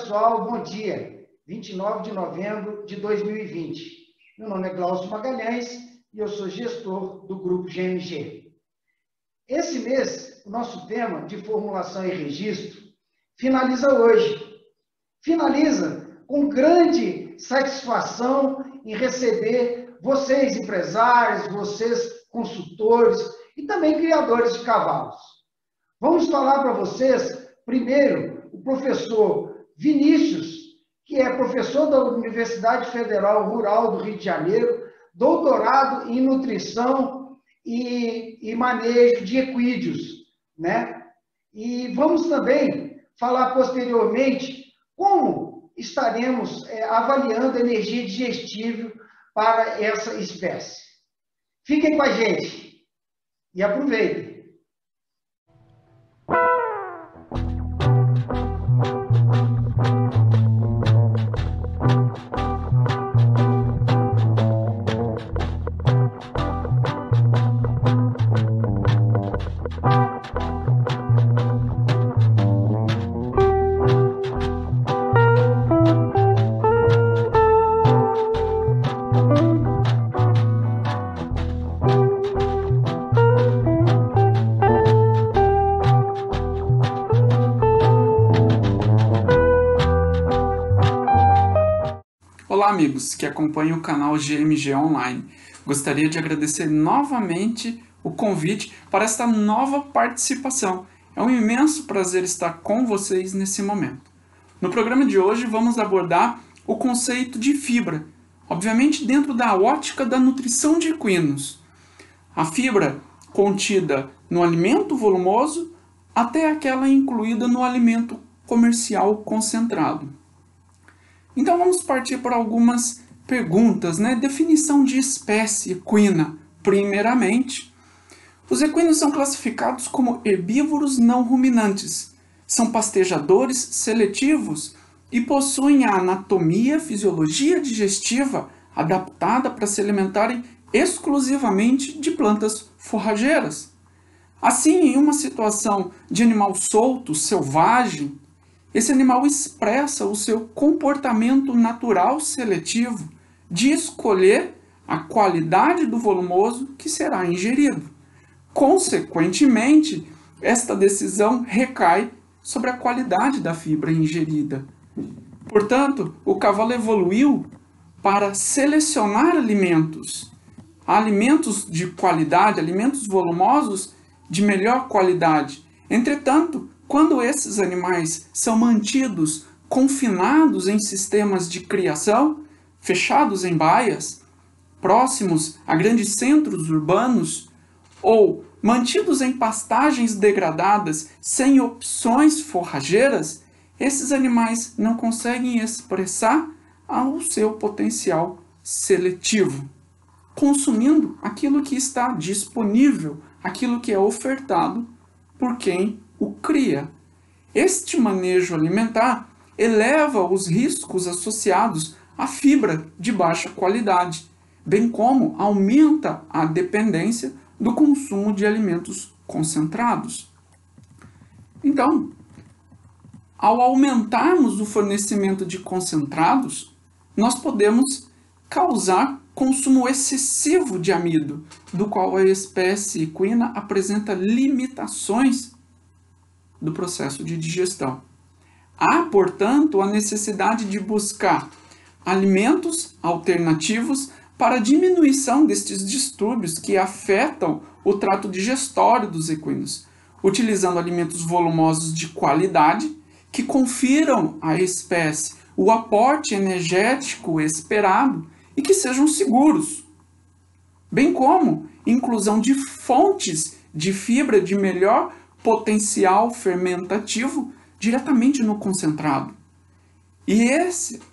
pessoal, bom dia. 29 de novembro de 2020. Meu nome é Glaucio Magalhães e eu sou gestor do Grupo GMG. Esse mês, o nosso tema de formulação e registro finaliza hoje. Finaliza com grande satisfação em receber vocês, empresários, vocês, consultores e também criadores de cavalos. Vamos falar para vocês, primeiro, o professor Vinícius, que é professor da Universidade Federal Rural do Rio de Janeiro, doutorado em nutrição e manejo de equídeos, né? E vamos também falar posteriormente como estaremos avaliando a energia digestível para essa espécie. Fiquem com a gente e aproveitem. Olá amigos que acompanham o canal GMG Online. Gostaria de agradecer novamente o convite para esta nova participação. É um imenso prazer estar com vocês nesse momento. No programa de hoje vamos abordar o conceito de fibra, obviamente dentro da ótica da nutrição de equinos. A fibra contida no alimento volumoso até aquela incluída no alimento comercial concentrado. Então vamos partir para algumas perguntas, né? Definição de espécie equina. Primeiramente, os equinos são classificados como herbívoros não ruminantes. São pastejadores seletivos e possuem a anatomia, fisiologia digestiva adaptada para se alimentarem exclusivamente de plantas forrageiras. Assim, em uma situação de animal solto, selvagem, esse animal expressa o seu comportamento natural seletivo de escolher a qualidade do volumoso que será ingerido. Consequentemente, esta decisão recai sobre a qualidade da fibra ingerida. Portanto, o cavalo evoluiu para selecionar alimentos de qualidade, alimentos volumosos de melhor qualidade. Entretanto, quando esses animais são mantidos confinados em sistemas de criação, fechados em baias, próximos a grandes centros urbanos, ou mantidos em pastagens degradadas sem opções forrageiras, esses animais não conseguem expressar o seu potencial seletivo, consumindo aquilo que está disponível, aquilo que é ofertado por quem o cria. Este manejo alimentar eleva os riscos associados à fibra de baixa qualidade, bem como aumenta a dependência do consumo de alimentos concentrados. Então, ao aumentarmos o fornecimento de concentrados, nós podemos causar consumo excessivo de amido, do qual a espécie equina apresenta limitações do processo de digestão. Há, portanto, a necessidade de buscar alimentos alternativos para a diminuição destes distúrbios que afetam o trato digestório dos equinos, utilizando alimentos volumosos de qualidade que confiram à espécie o aporte energético esperado e que sejam seguros, bem como inclusão de fontes de fibra de melhor potencial fermentativo diretamente no concentrado. E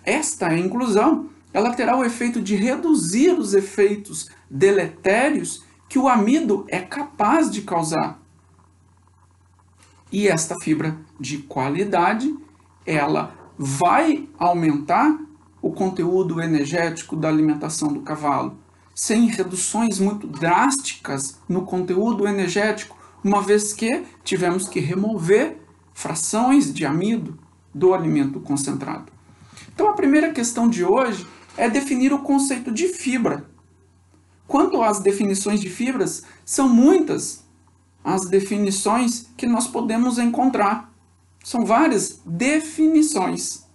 esta inclusão ela terá o efeito de reduzir os efeitos deletérios que o amido é capaz de causar. E esta fibra de qualidade, ela vai aumentar o conteúdo energético da alimentação do cavalo, sem reduções muito drásticas no conteúdo energético, uma vez que tivemos que remover frações de amido do alimento concentrado. Então, a primeira questão de hoje é definir o conceito de fibra. Quanto às definições de fibras, são muitas as definições que nós podemos encontrar. São várias definições,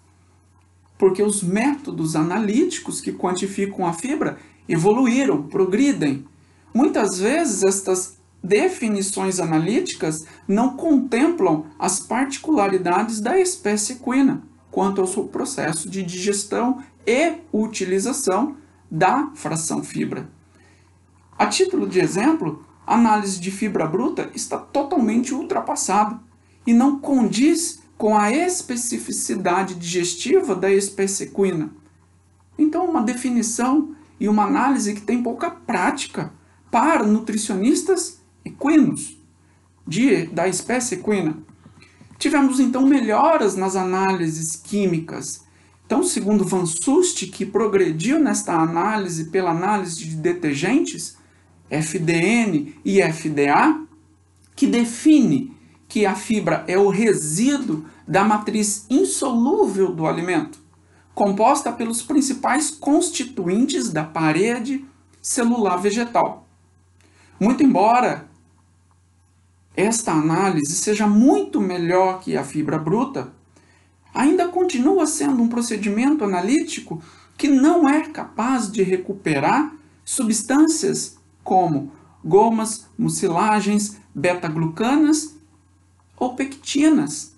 porque os métodos analíticos que quantificam a fibra evoluíram, progridem. Muitas vezes estas definições analíticas não contemplam as particularidades da espécie equina quanto ao seu processo de digestão e utilização da fração fibra. A título de exemplo, a análise de fibra bruta está totalmente ultrapassada e não condiz com a especificidade digestiva da espécie equina. Então, uma definição e uma análise que tem pouca prática para nutricionistas equinos da espécie equina. Tivemos, então, melhoras nas análises químicas. Então, segundo Van Sust, que progrediu nesta análise pela análise de detergentes, FDN e FDA, que define que a fibra é o resíduo da matriz insolúvel do alimento, composta pelos principais constituintes da parede celular vegetal. Muito embora esta análise seja muito melhor que a fibra bruta, ainda continua sendo um procedimento analítico que não é capaz de recuperar substâncias como gomas, mucilagens, beta-glucanas ou pectinas.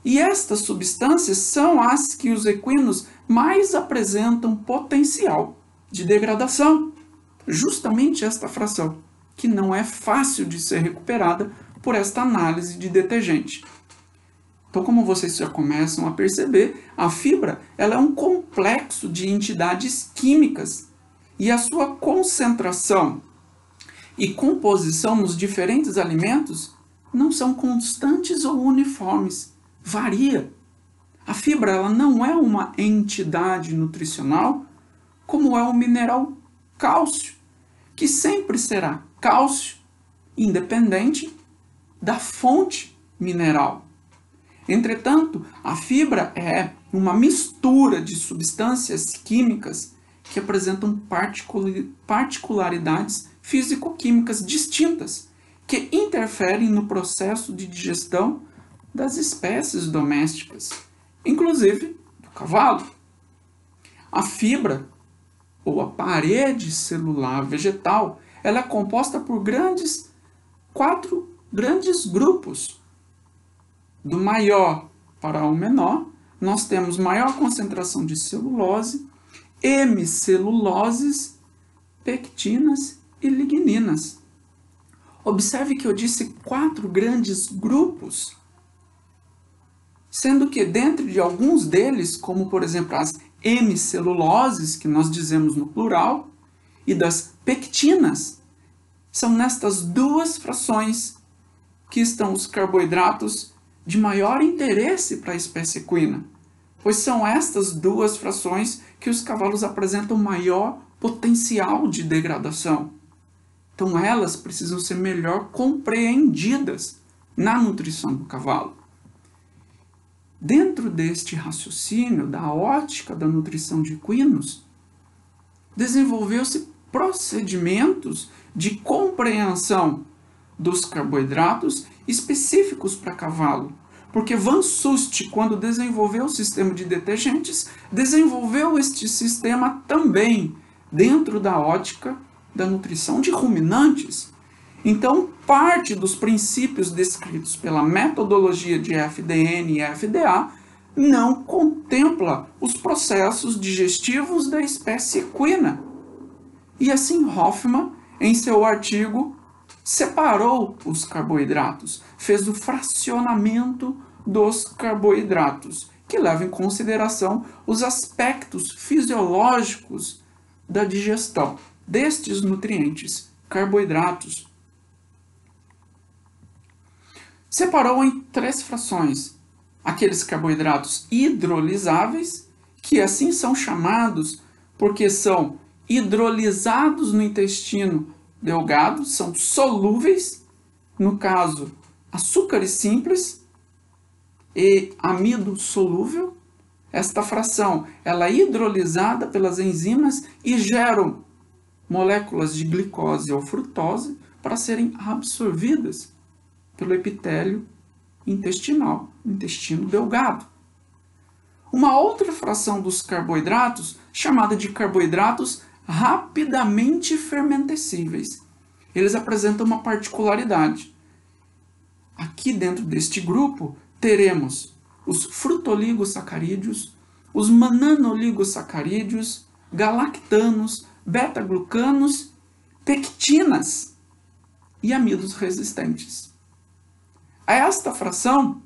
E estas substâncias são as que os equinos mais apresentam potencial de degradação. Justamente esta fração, que não é fácil de ser recuperada por esta análise de detergente. Então, como vocês já começam a perceber, a fibra ela é um complexo de entidades químicas e a sua concentração e composição nos diferentes alimentos não são constantes ou uniformes, varia. A fibra ela não é uma entidade nutricional como é o mineral cálcio, que sempre será cálcio, independente da fonte mineral. Entretanto, a fibra é uma mistura de substâncias químicas que apresentam particularidades físico-químicas distintas, que interferem no processo de digestão das espécies domésticas, inclusive do cavalo. A fibra, ou a parede celular vegetal, ela é composta por 4 grandes grupos. Do maior para o menor, nós temos maior concentração de celulose, hemiceluloses, pectinas e ligninas. Observe que eu disse 4 grandes grupos, sendo que dentro de alguns deles, como por exemplo as hemiceluloses, que nós dizemos no plural, e das pectinas, são nestas 2 frações que estão os carboidratos de maior interesse para a espécie equina, pois são estas 2 frações que os cavalos apresentam maior potencial de degradação. Então elas precisam ser melhor compreendidas na nutrição do cavalo. Dentro deste raciocínio da ótica da nutrição de equinos, desenvolveu-se procedimentos de compreensão dos carboidratos específicos para cavalo, porque Van Sust, quando desenvolveu o sistema de detergentes, desenvolveu este sistema também dentro da ótica da nutrição de ruminantes. Então, parte dos princípios descritos pela metodologia de FDN e FDA não contempla os processos digestivos da espécie equina. E assim Hoffman, em seu artigo, separou os carboidratos, fez o fracionamento dos carboidratos, que leva em consideração os aspectos fisiológicos da digestão destes nutrientes, carboidratos. Separou em 3 frações: aqueles carboidratos hidrolisáveis, que assim são chamados porque são hidrolizados no intestino delgado, são solúveis, no caso, açúcares simples, e amido solúvel. Esta fração ela é hidrolisada pelas enzimas e geram moléculas de glicose ou frutose para serem absorvidas pelo epitélio intestinal, intestino delgado. Uma outra fração dos carboidratos, chamada de carboidratos rapidamente fermentescíveis. Eles apresentam uma particularidade. Aqui dentro deste grupo teremos os frutoligosacarídeos, os mananoligosacarídeos, galactanos, beta-glucanos, pectinas e amidos resistentes. Esta fração,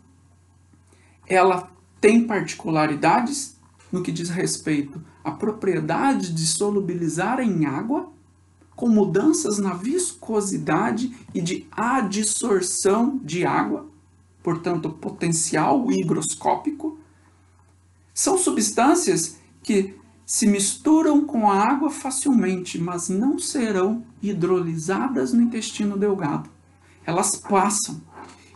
ela tem particularidades no que diz respeito à propriedade de solubilizar em água, com mudanças na viscosidade e de adsorção de água, portanto, potencial higroscópico. São substâncias que se misturam com a água facilmente, mas não serão hidrolizadas no intestino delgado. Elas passam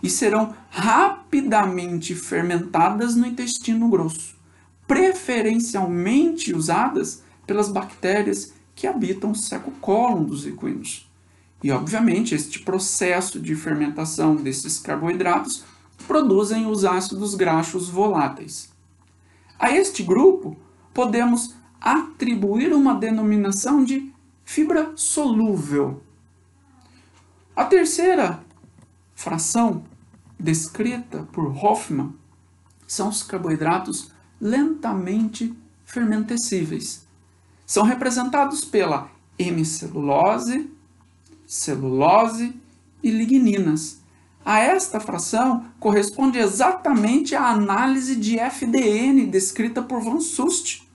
e serão rapidamente fermentadas no intestino grosso, preferencialmente usadas pelas bactérias que habitam o seco-cólon dos equinos. E, obviamente, este processo de fermentação desses carboidratos produzem os ácidos graxos voláteis. A este grupo, podemos atribuir uma denominação de fibra solúvel. A terceira fração descrita por Hoffman são os carboidratos lentamente fermentescíveis. São representados pela hemicelulose, celulose e ligninas. A esta fração corresponde exatamente à análise de FDN descrita por von Sust.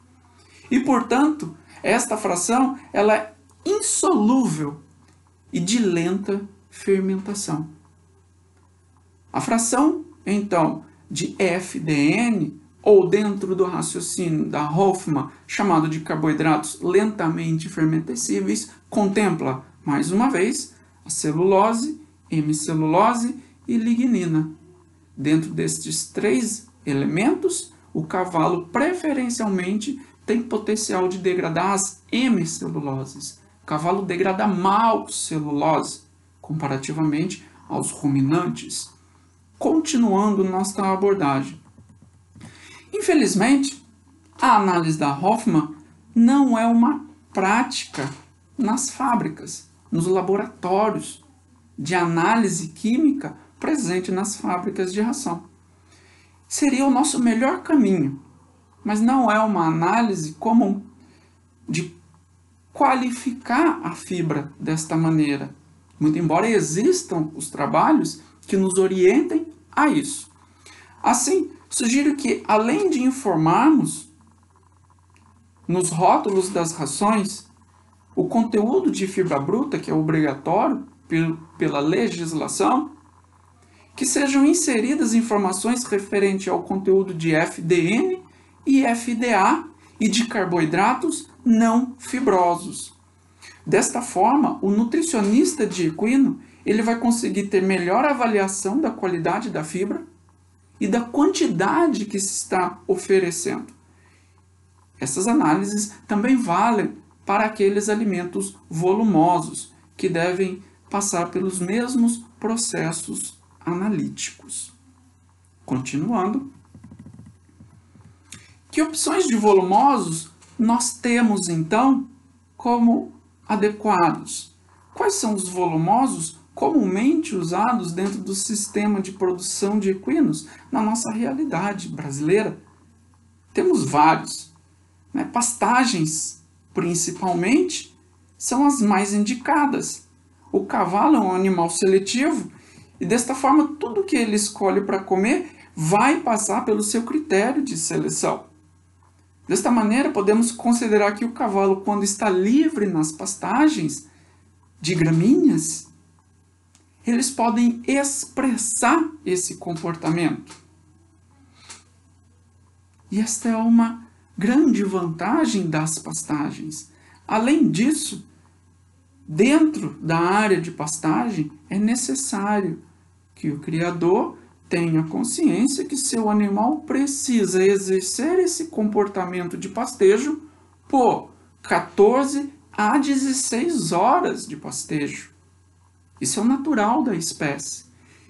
E, portanto, esta fração ela é insolúvel e de lenta fermentação. A fração, então, de FDN, ou dentro do raciocínio da Hoffman, chamado de carboidratos lentamente fermentescíveis, contempla, mais uma vez, a celulose, hemicelulose e lignina. Dentro destes três elementos, o cavalo preferencialmente tem potencial de degradar as hemiceluloses. O cavalo degrada mal celulose, comparativamente aos ruminantes. Continuando nossa abordagem. Infelizmente, a análise da Hoffman não é uma prática nas fábricas, nos laboratórios de análise química presente nas fábricas de ração. Seria o nosso melhor caminho, mas não é uma análise comum de qualificar a fibra desta maneira, muito embora existam os trabalhos que nos orientem a isso. Assim, sugiro que, além de informarmos nos rótulos das rações o conteúdo de fibra bruta, que é obrigatório pela legislação, que sejam inseridas informações referentes ao conteúdo de FDN e FDA e de carboidratos não fibrosos. Desta forma, o nutricionista de equino ele vai conseguir ter melhor avaliação da qualidade da fibra e da quantidade que se está oferecendo. Essas análises também valem para aqueles alimentos volumosos, que devem passar pelos mesmos processos analíticos. Continuando. Que opções de volumosos nós temos, então, como adequados? Quais são os volumosos comumente usados dentro do sistema de produção de equinos na nossa realidade brasileira? Temos vários. Pastagens, principalmente, são as mais indicadas. O cavalo é um animal seletivo e, desta forma, tudo que ele escolhe para comer vai passar pelo seu critério de seleção. Desta maneira, podemos considerar que o cavalo, quando está livre nas pastagens de gramíneas, eles podem expressar esse comportamento. E esta é uma grande vantagem das pastagens. Além disso, dentro da área de pastagem, é necessário que o criador tenha consciência que seu animal precisa exercer esse comportamento de pastejo por 14 a 16 horas de pastejo. Isso é o natural da espécie.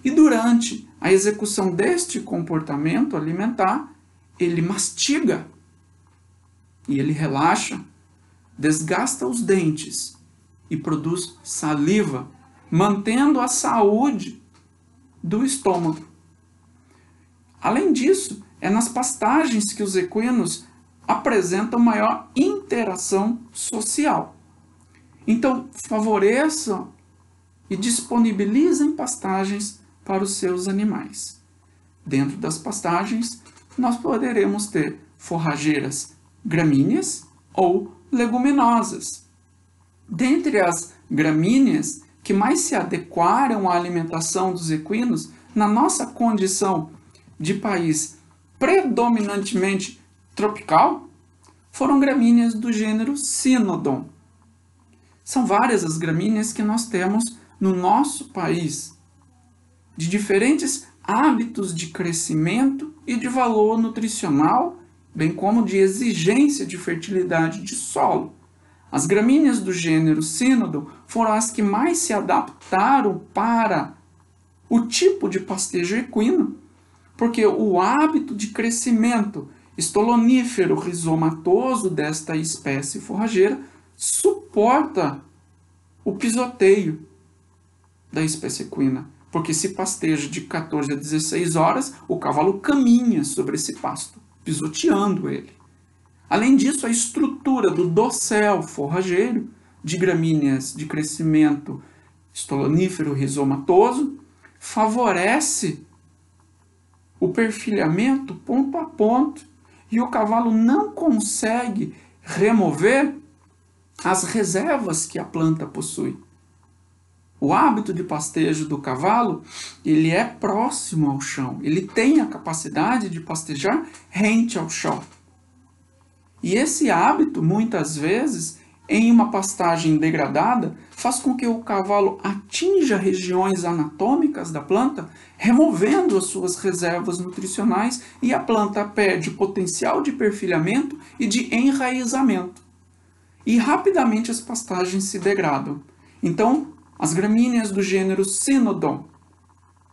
E durante a execução deste comportamento alimentar, ele mastiga e ele relaxa, desgasta os dentes e produz saliva, mantendo a saúde do estômago. Além disso, é nas pastagens que os equinos apresentam maior interação social. Então, favoreçam e disponibilizem pastagens para os seus animais. Dentro das pastagens, nós poderemos ter forrageiras gramíneas ou leguminosas. Dentre as gramíneas que mais se adequaram à alimentação dos equinos, na nossa condição de país predominantemente tropical, foram gramíneas do gênero Cynodon. São várias as gramíneas que nós temos no nosso país, de diferentes hábitos de crescimento e de valor nutricional, bem como de exigência de fertilidade de solo. As gramíneas do gênero Cynodon foram as que mais se adaptaram para o tipo de pastejo equino, porque o hábito de crescimento estolonífero rizomatoso desta espécie forrageira suporta o pisoteio da espécie equina, porque se pasteja de 14 a 16 horas, o cavalo caminha sobre esse pasto, pisoteando ele. Além disso, a estrutura do dossel forrageiro de gramíneas de crescimento estolonífero rizomatoso favorece o perfilhamento ponto a ponto e o cavalo não consegue remover as reservas que a planta possui. O hábito de pastejo do cavalo, ele é próximo ao chão, ele tem a capacidade de pastejar rente ao chão. E esse hábito, muitas vezes, em uma pastagem degradada, faz com que o cavalo atinja regiões anatômicas da planta, removendo as suas reservas nutricionais, e a planta perde potencial de perfilhamento e de enraizamento. E rapidamente as pastagens se degradam. Então, as gramíneas do gênero Cynodon,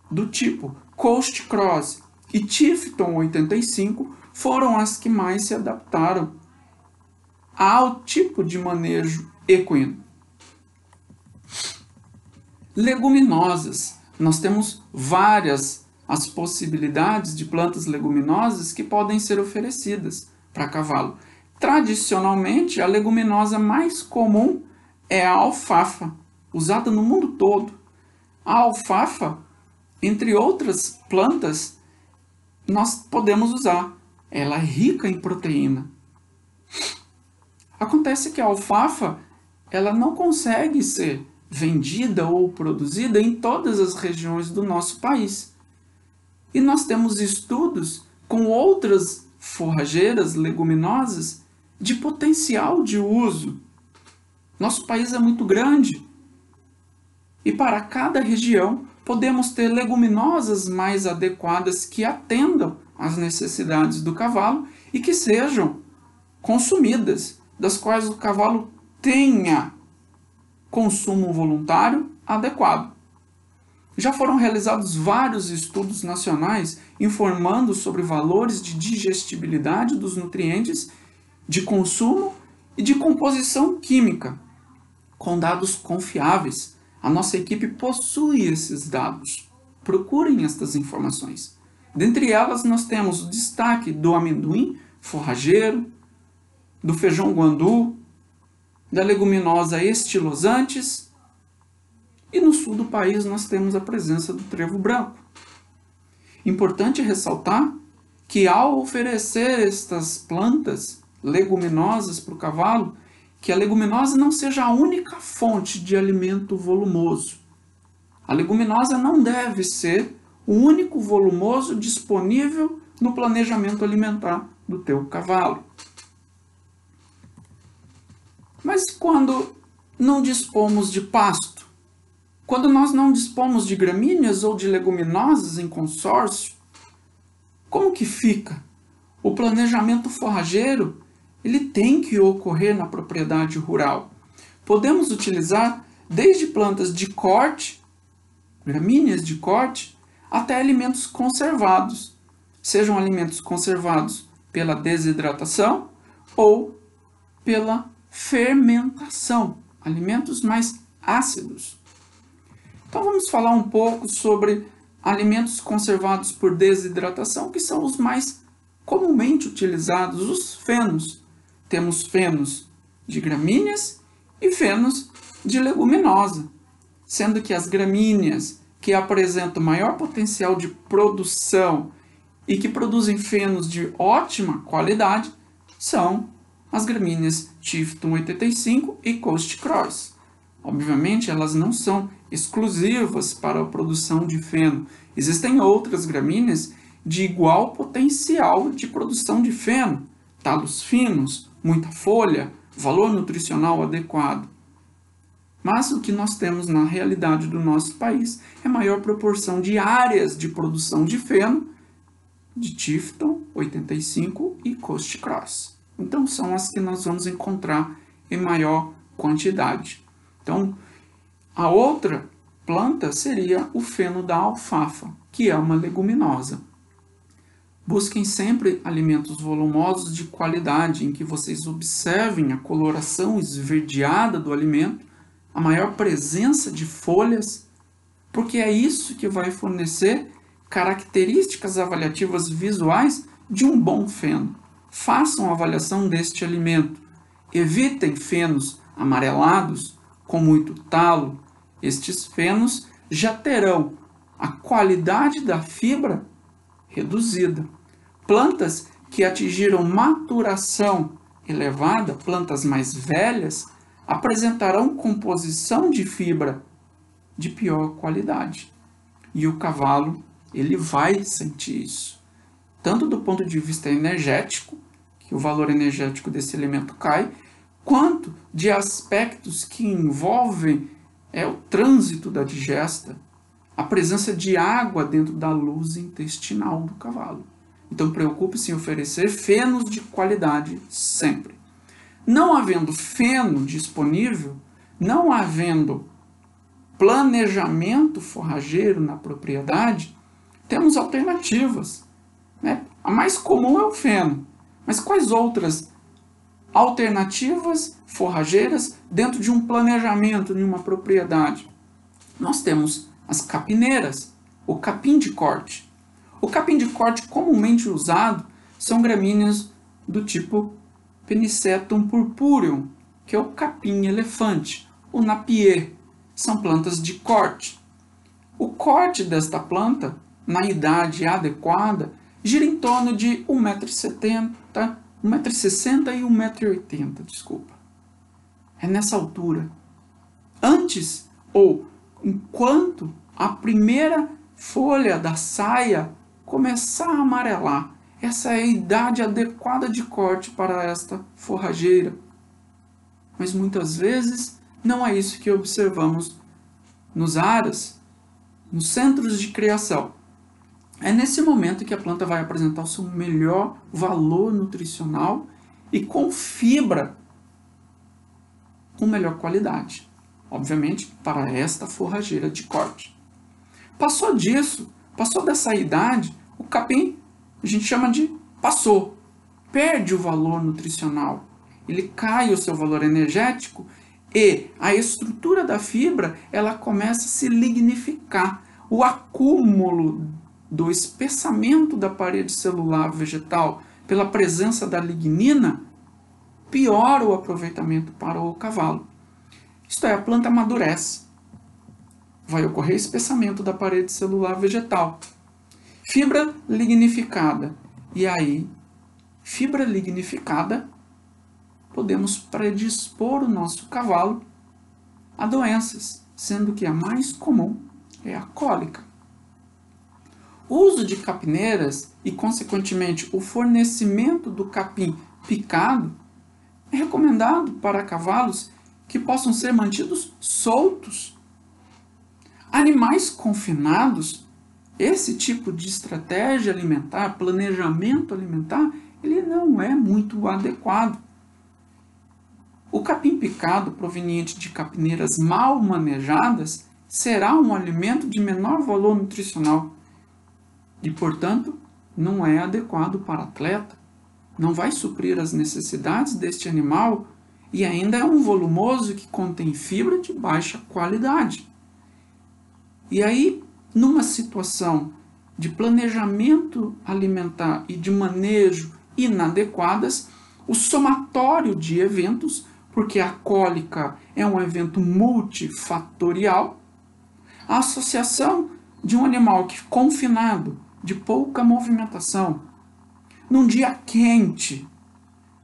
do tipo Coast Cross e Tifton 85, foram as que mais se adaptaram ao tipo de manejo equino. Leguminosas. Nós temos várias as possibilidades de plantas leguminosas que podem ser oferecidas para cavalo. Tradicionalmente, a leguminosa mais comum é a alfafa, usada no mundo todo. A alfafa, entre outras plantas, nós podemos usar. Ela é rica em proteína. Acontece que a alfafa ela não consegue ser vendida ou produzida em todas as regiões do nosso país. E nós temos estudos com outras forrageiras leguminosas de potencial de uso. Nosso país é muito grande e para cada região podemos ter leguminosas mais adequadas que atendam às necessidades do cavalo e que sejam consumidas, das quais o cavalo tenha consumo voluntário adequado. Já foram realizados vários estudos nacionais informando sobre valores de digestibilidade dos nutrientes, de consumo e de composição química, com dados confiáveis. A nossa equipe possui esses dados. Procurem estas informações. Dentre elas, nós temos o destaque do amendoim forrageiro, do feijão guandu, da leguminosa estilosantes, e no sul do país nós temos a presença do trevo branco. Importante ressaltar que ao oferecer estas plantas leguminosas para o cavalo, que a leguminosa não seja a única fonte de alimento volumoso. A leguminosa não deve ser o único volumoso disponível no planejamento alimentar do teu cavalo. Mas quando não dispomos de pasto, Quando nós não dispomos de gramíneas ou de leguminosas em consórcio, como que fica? O planejamento forrageiro, ele tem que ocorrer na propriedade rural. Podemos utilizar desde plantas de corte, gramíneas de corte, até alimentos conservados, sejam alimentos conservados pela desidratação ou pela fermentação, alimentos mais ácidos. Então vamos falar um pouco sobre alimentos conservados por desidratação, que são os mais comumente utilizados, os fenos. Temos fenos de gramíneas e fenos de leguminosa, sendo que as gramíneas, que apresentam maior potencial de produção e que produzem fenos de ótima qualidade, são as gramíneas Tifton 85 e Coast Cross. Obviamente, elas não são exclusivas para a produção de feno. Existem outras gramíneas de igual potencial de produção de feno, talos finos, muita folha, valor nutricional adequado. Mas o que nós temos na realidade do nosso país é maior proporção de áreas de produção de feno de Tifton 85 e Coast Cross. Então, são as que nós vamos encontrar em maior quantidade. Então, a outra planta seria o feno da alfafa, que é uma leguminosa. Busquem sempre alimentos volumosos de qualidade, em que vocês observem a coloração esverdeada do alimento, a maior presença de folhas, porque é isso que vai fornecer características avaliativas visuais de um bom feno. Façam a avaliação deste alimento. Evitem fenos amarelados, com muito talo. Estes fenos já terão a qualidade da fibra reduzida. Plantas que atingiram maturação elevada, plantas mais velhas, apresentarão composição de fibra de pior qualidade. E o cavalo, ele vai sentir isso. Tanto do ponto de vista energético, que o valor energético desse alimento cai, quanto de aspectos que envolvem o trânsito da digesta, a presença de água dentro da luz intestinal do cavalo. Então, preocupe-se em oferecer fenos de qualidade sempre. Não havendo feno disponível, não havendo planejamento forrageiro na propriedade, temos alternativas. A mais comum é o feno, mas quais outras alternativas forrageiras dentro de um planejamento de uma propriedade? Nós temos as capineiras, o capim de corte. O capim de corte comumente usado são gramíneas do tipo Penicetum purpureum, que é o capim elefante, o napier. São plantas de corte. O corte desta planta, na idade adequada, gira em torno de 1,70 m, 1,60 m e 1,80 m, desculpa. É nessa altura. Antes ou enquanto a primeira folha da saia começar a amarelar. Essa é a idade adequada de corte para esta forrageira. Mas muitas vezes não é isso que observamos nos aras, nos centros de criação. É nesse momento que a planta vai apresentar o seu melhor valor nutricional e com fibra com melhor qualidade. Obviamente, para esta forrageira de corte. Passou disso, passou dessa idade, o capim a gente chama de passou. Perde o valor nutricional. Ele cai o seu valor energético e a estrutura da fibra ela começa a se lignificar. O acúmulo do espessamento da parede celular vegetal pela presença da lignina piora o aproveitamento para o cavalo. Isto é, a planta amadurece. Vai ocorrer espessamento da parede celular vegetal. Fibra lignificada. E aí, fibra lignificada, podemos predispor o nosso cavalo a doenças, sendo que a mais comum é a cólica. O uso de capineiras e, consequentemente, o fornecimento do capim picado é recomendado para cavalos que possam ser mantidos soltos. Animais confinados, esse tipo de estratégia alimentar, planejamento alimentar, ele não é muito adequado. O capim picado proveniente de capineiras mal manejadas será um alimento de menor valor nutricional e, portanto, não é adequado para atleta. Não vai suprir as necessidades deste animal e ainda é um volumoso que contém fibra de baixa qualidade. E aí, numa situação de planejamento alimentar e de manejo inadequadas, o somatório de eventos, porque a cólica é um evento multifatorial, a associação de um animal confinado, de pouca movimentação, num dia quente,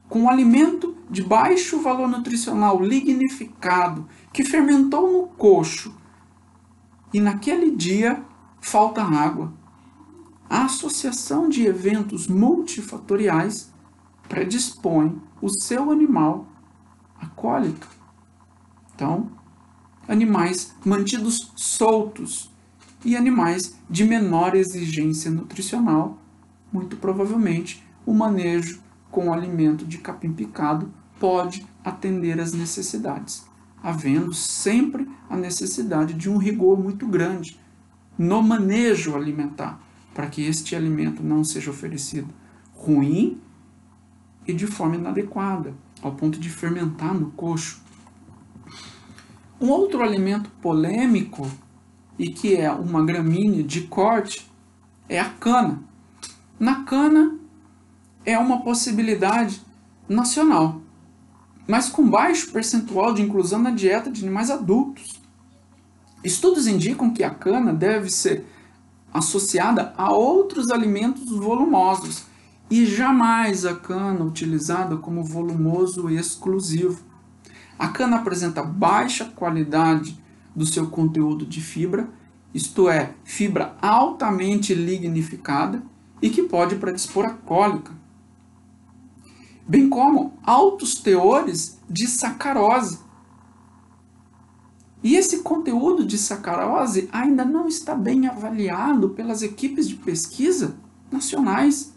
com alimento de baixo valor nutricional lignificado, que fermentou no coxo, e naquele dia falta água. A associação de eventos multifatoriais predispõe o seu animal à cólica. Então, animais mantidos soltos e animais de menor exigência nutricional, muito provavelmente o manejo com alimento de capim picado pode atender às necessidades, havendo sempre a necessidade de um rigor muito grande no manejo alimentar, para que este alimento não seja oferecido ruim e de forma inadequada, ao ponto de fermentar no coxo. Um outro alimento polêmico, e que é uma gramínea de corte, é a cana. Na cana é uma possibilidade nacional, mas com baixo percentual de inclusão na dieta de animais adultos. Estudos indicam que a cana deve ser associada a outros alimentos volumosos e jamais a cana utilizada como volumoso exclusivo. A cana apresenta baixa qualidade do seu conteúdo de fibra, isto é, fibra altamente lignificada e que pode predispor à cólica, bem como altos teores de sacarose. E esse conteúdo de sacarose ainda não está bem avaliado pelas equipes de pesquisa nacionais,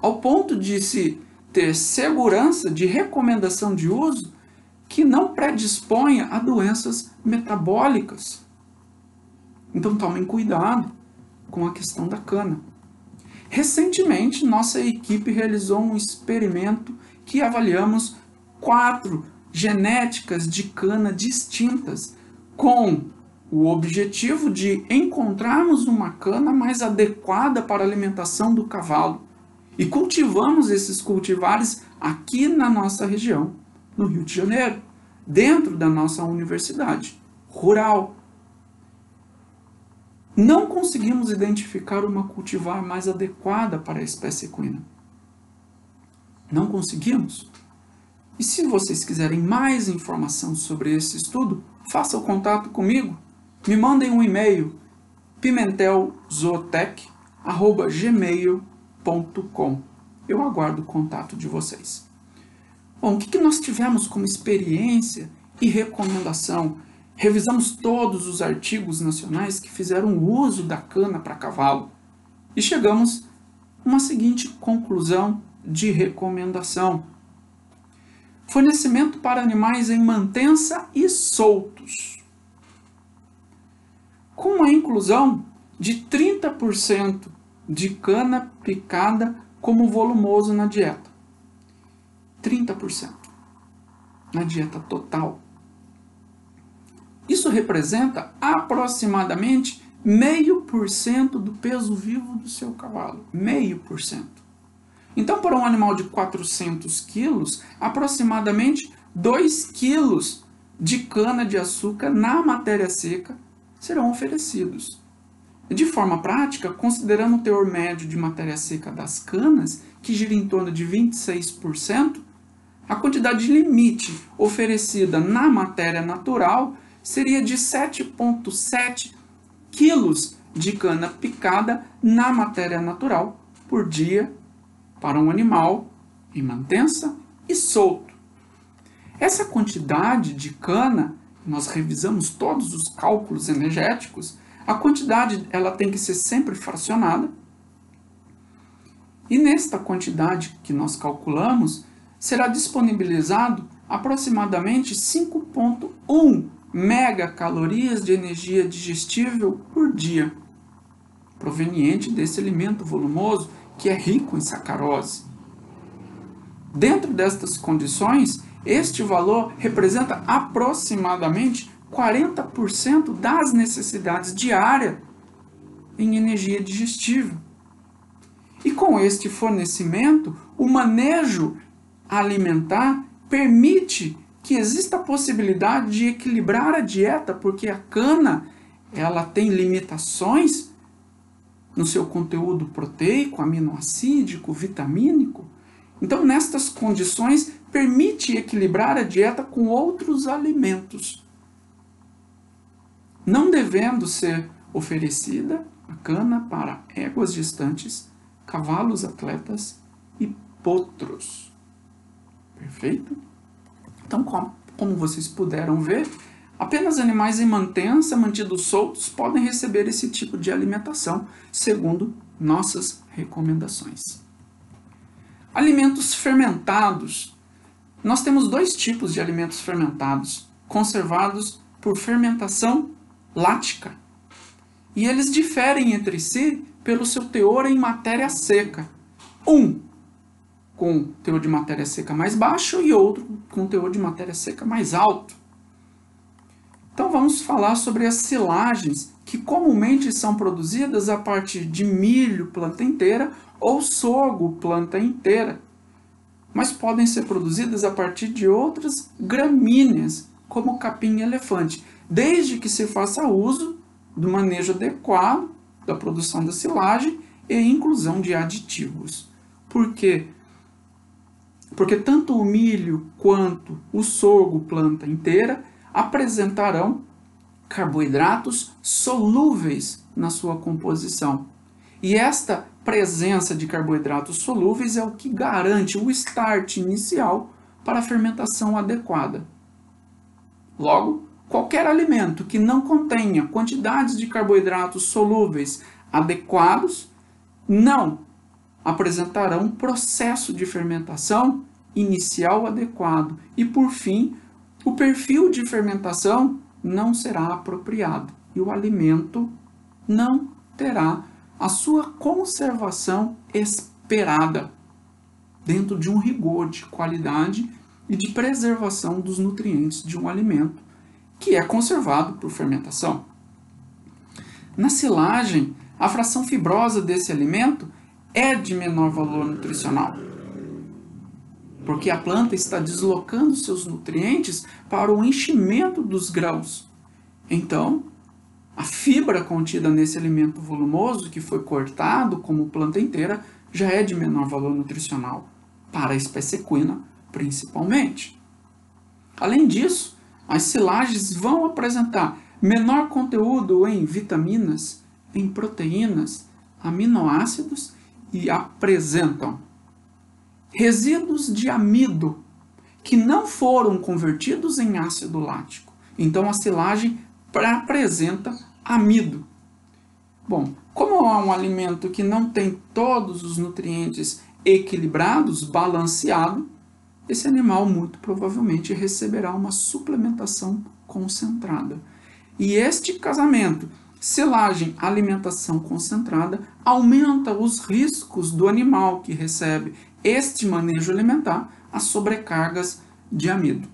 ao ponto de se ter segurança de recomendação de uso que não predisponha a doenças metabólicas. Então tomem cuidado com a questão da cana. Recentemente, nossa equipe realizou um experimento que avaliamos 4 genéticas de cana distintas, com o objetivo de encontrarmos uma cana mais adequada para a alimentação do cavalo. E cultivamos esses cultivares aqui na nossa região, no Rio de Janeiro, dentro da nossa universidade rural. Não conseguimos identificar uma cultivar mais adequada para a espécie equina. Não conseguimos. E se vocês quiserem mais informação sobre esse estudo, façam contato comigo. Me mandem um e-mail, pimentelzootec@gmail.com. Eu aguardo o contato de vocês. Bom, o que nós tivemos como experiência e recomendação? Revisamos todos os artigos nacionais que fizeram uso da cana para cavalo e chegamos a uma seguinte conclusão de recomendação: fornecimento para animais em mantença e soltos, com a inclusão de 30% de cana picada como volumoso na dieta. 30% na dieta total. Isso representa aproximadamente 0,5% do peso vivo do seu cavalo. 0,5%. Então, para um animal de 400 quilos, aproximadamente 2 quilos de cana-de-açúcar na matéria seca serão oferecidos. De forma prática, considerando o teor médio de matéria seca das canas, que gira em torno de 26%, a quantidade limite oferecida na matéria natural seria de 7,7 quilos de cana picada na matéria natural por dia para um animal em mantença e solto. Essa quantidade de cana, nós revisamos todos os cálculos energéticos, A quantidade ela tem que ser sempre fracionada. E nesta quantidade que nós calculamos, será disponibilizado aproximadamente 5,1 megacalorias de energia digestível por dia, proveniente desse alimento volumoso que é rico em sacarose. Dentro destas condições, este valor representa aproximadamente 40% das necessidades diárias em energia digestível. E com este fornecimento, o manejo alimentar permite que exista a possibilidade de equilibrar a dieta, porque a cana ela tem limitações no seu conteúdo proteico, aminoácidico, vitamínico. Então, nestas condições, permite equilibrar a dieta com outros alimentos, não devendo ser oferecida a cana para éguas gestantes, cavalos atletas e potros. Perfeito? Então, como vocês puderam ver, apenas animais em mantença, mantidos soltos, podem receber esse tipo de alimentação, segundo nossas recomendações. Alimentos fermentados. Nós temos dois tipos de alimentos fermentados, conservados por fermentação lática. E eles diferem entre si pelo seu teor em matéria seca. Um com teor de matéria seca mais baixo e outro com teor de matéria seca mais alto. Então vamos falar sobre as silagens, que comumente são produzidas a partir de milho, planta inteira, ou sorgo, planta inteira, mas podem ser produzidas a partir de outras gramíneas, como capim-elefante, desde que se faça uso do manejo adequado da produção da silagem e inclusão de aditivos. Por quê? Porque tanto o milho quanto o sorgo, planta inteira, apresentarão carboidratos solúveis na sua composição. E esta presença de carboidratos solúveis é o que garante o start inicial para a fermentação adequada. Logo, qualquer alimento que não contenha quantidades de carboidratos solúveis adequados não apresentará um processo de fermentação inicial adequado e, por fim, o perfil de fermentação não será apropriado e o alimento não terá a sua conservação esperada dentro de um rigor de qualidade e de preservação dos nutrientes de um alimento que é conservado por fermentação. Na silagem, a fração fibrosa desse alimento é de menor valor nutricional, porque a planta está deslocando seus nutrientes para o enchimento dos grãos. Então, a fibra contida nesse alimento volumoso, que foi cortado como planta inteira, já é de menor valor nutricional, para a espécie equina principalmente. Além disso, as silagens vão apresentar menor conteúdo em vitaminas, em proteínas, aminoácidos e apresentam resíduos de amido que não foram convertidos em ácido lático. Então a silagem apresenta amido. Bom, como é um alimento que não tem todos os nutrientes equilibrados, balanceado, esse animal muito provavelmente receberá uma suplementação concentrada. E este casamento, silagem, alimentação concentrada, aumenta os riscos do animal que recebe este manejo alimentar a sobrecargas de amido.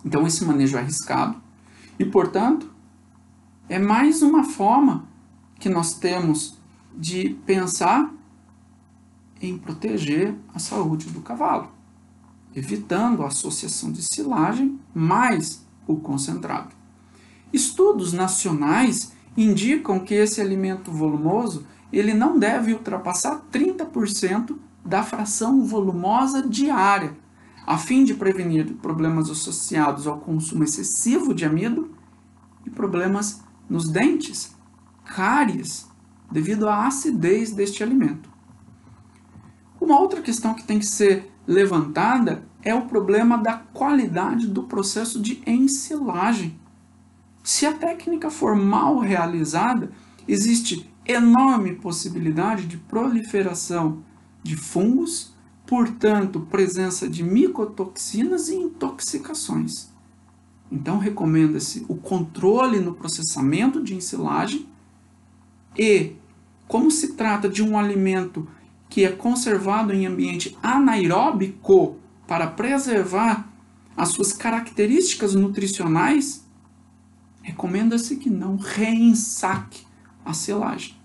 Então esse manejo é arriscado e, portanto, é mais uma forma que nós temos de pensar em proteger a saúde do cavalo, evitando a associação de silagem mais o concentrado. Estudos nacionais indicam que esse alimento volumoso ele não deve ultrapassar 30% da fração volumosa diária, a fim de prevenir problemas associados ao consumo excessivo de amido e problemas nos dentes, cáries, devido à acidez deste alimento. Uma outra questão que tem que ser levantada é o problema da qualidade do processo de ensilagem. Se a técnica for mal realizada, existe enorme possibilidade de proliferação de fungos, portanto, presença de micotoxinas e intoxicações. Então, recomenda-se o controle no processamento de ensilagem e, como se trata de um alimento que é conservado em ambiente anaeróbico para preservar as suas características nutricionais, recomenda-se que não reensaque a silagem.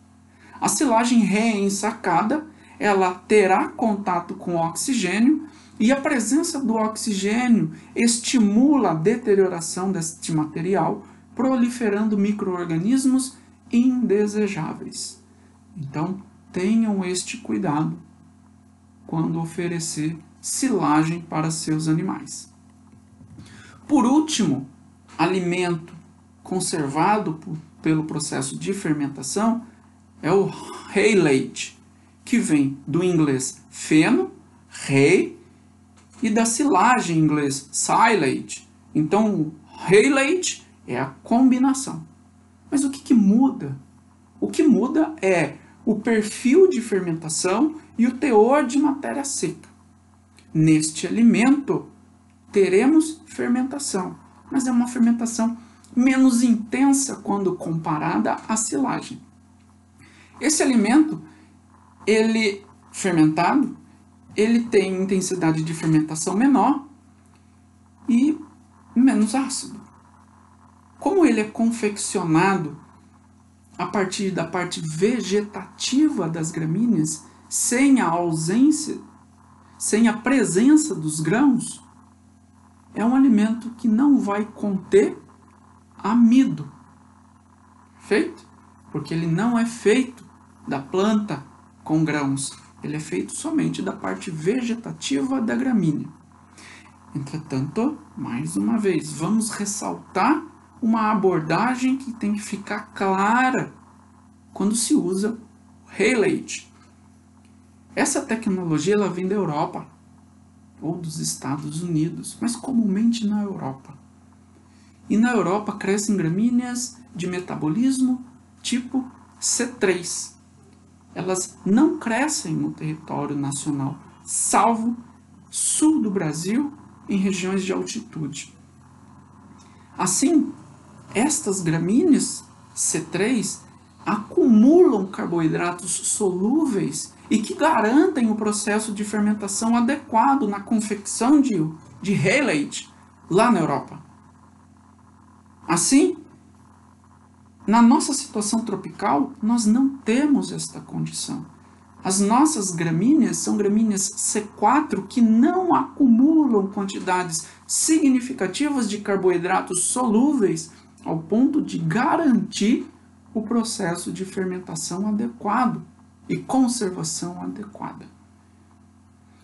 A silagem reensacada, ela terá contato com o oxigênio e a presença do oxigênio estimula a deterioração deste material, proliferando micro-organismos indesejáveis. Então, tenham este cuidado quando oferecer silagem para seus animais. Por último, alimento conservado pelo processo de fermentação é o whey leite, que vem do inglês feno, whey, e da silagem em inglês silage. Então, o whey leite é a combinação. Mas o que muda? O que muda é o perfil de fermentação e o teor de matéria seca. Neste alimento, teremos fermentação, mas é uma fermentação menos intensa quando comparada à silagem. Esse alimento, ele fermentado, ele tem intensidade de fermentação menor e menos ácido. Como ele é confeccionado a partir da parte vegetativa das gramíneas, sem a presença dos grãos, é um alimento que não vai conter amido. Feito? Porque ele não é feito da planta com grãos. Ele é feito somente da parte vegetativa da gramínea. Entretanto, mais uma vez, vamos ressaltar uma abordagem que tem que ficar clara quando se usa o whey leite. Essa tecnologia ela vem da Europa ou dos Estados Unidos, mas comumente na Europa. E na Europa crescem gramíneas de metabolismo tipo C3. Elas não crescem no território nacional, salvo sul do Brasil, em regiões de altitude. Assim, estas gramíneas C3 acumulam carboidratos solúveis e que garantem o processo de fermentação adequado na confecção de whey leite lá na Europa. Assim, na nossa situação tropical, nós não temos esta condição. As nossas gramíneas são gramíneas C4 que não acumulam quantidades significativas de carboidratos solúveis ao ponto de garantir o processo de fermentação adequado e conservação adequada.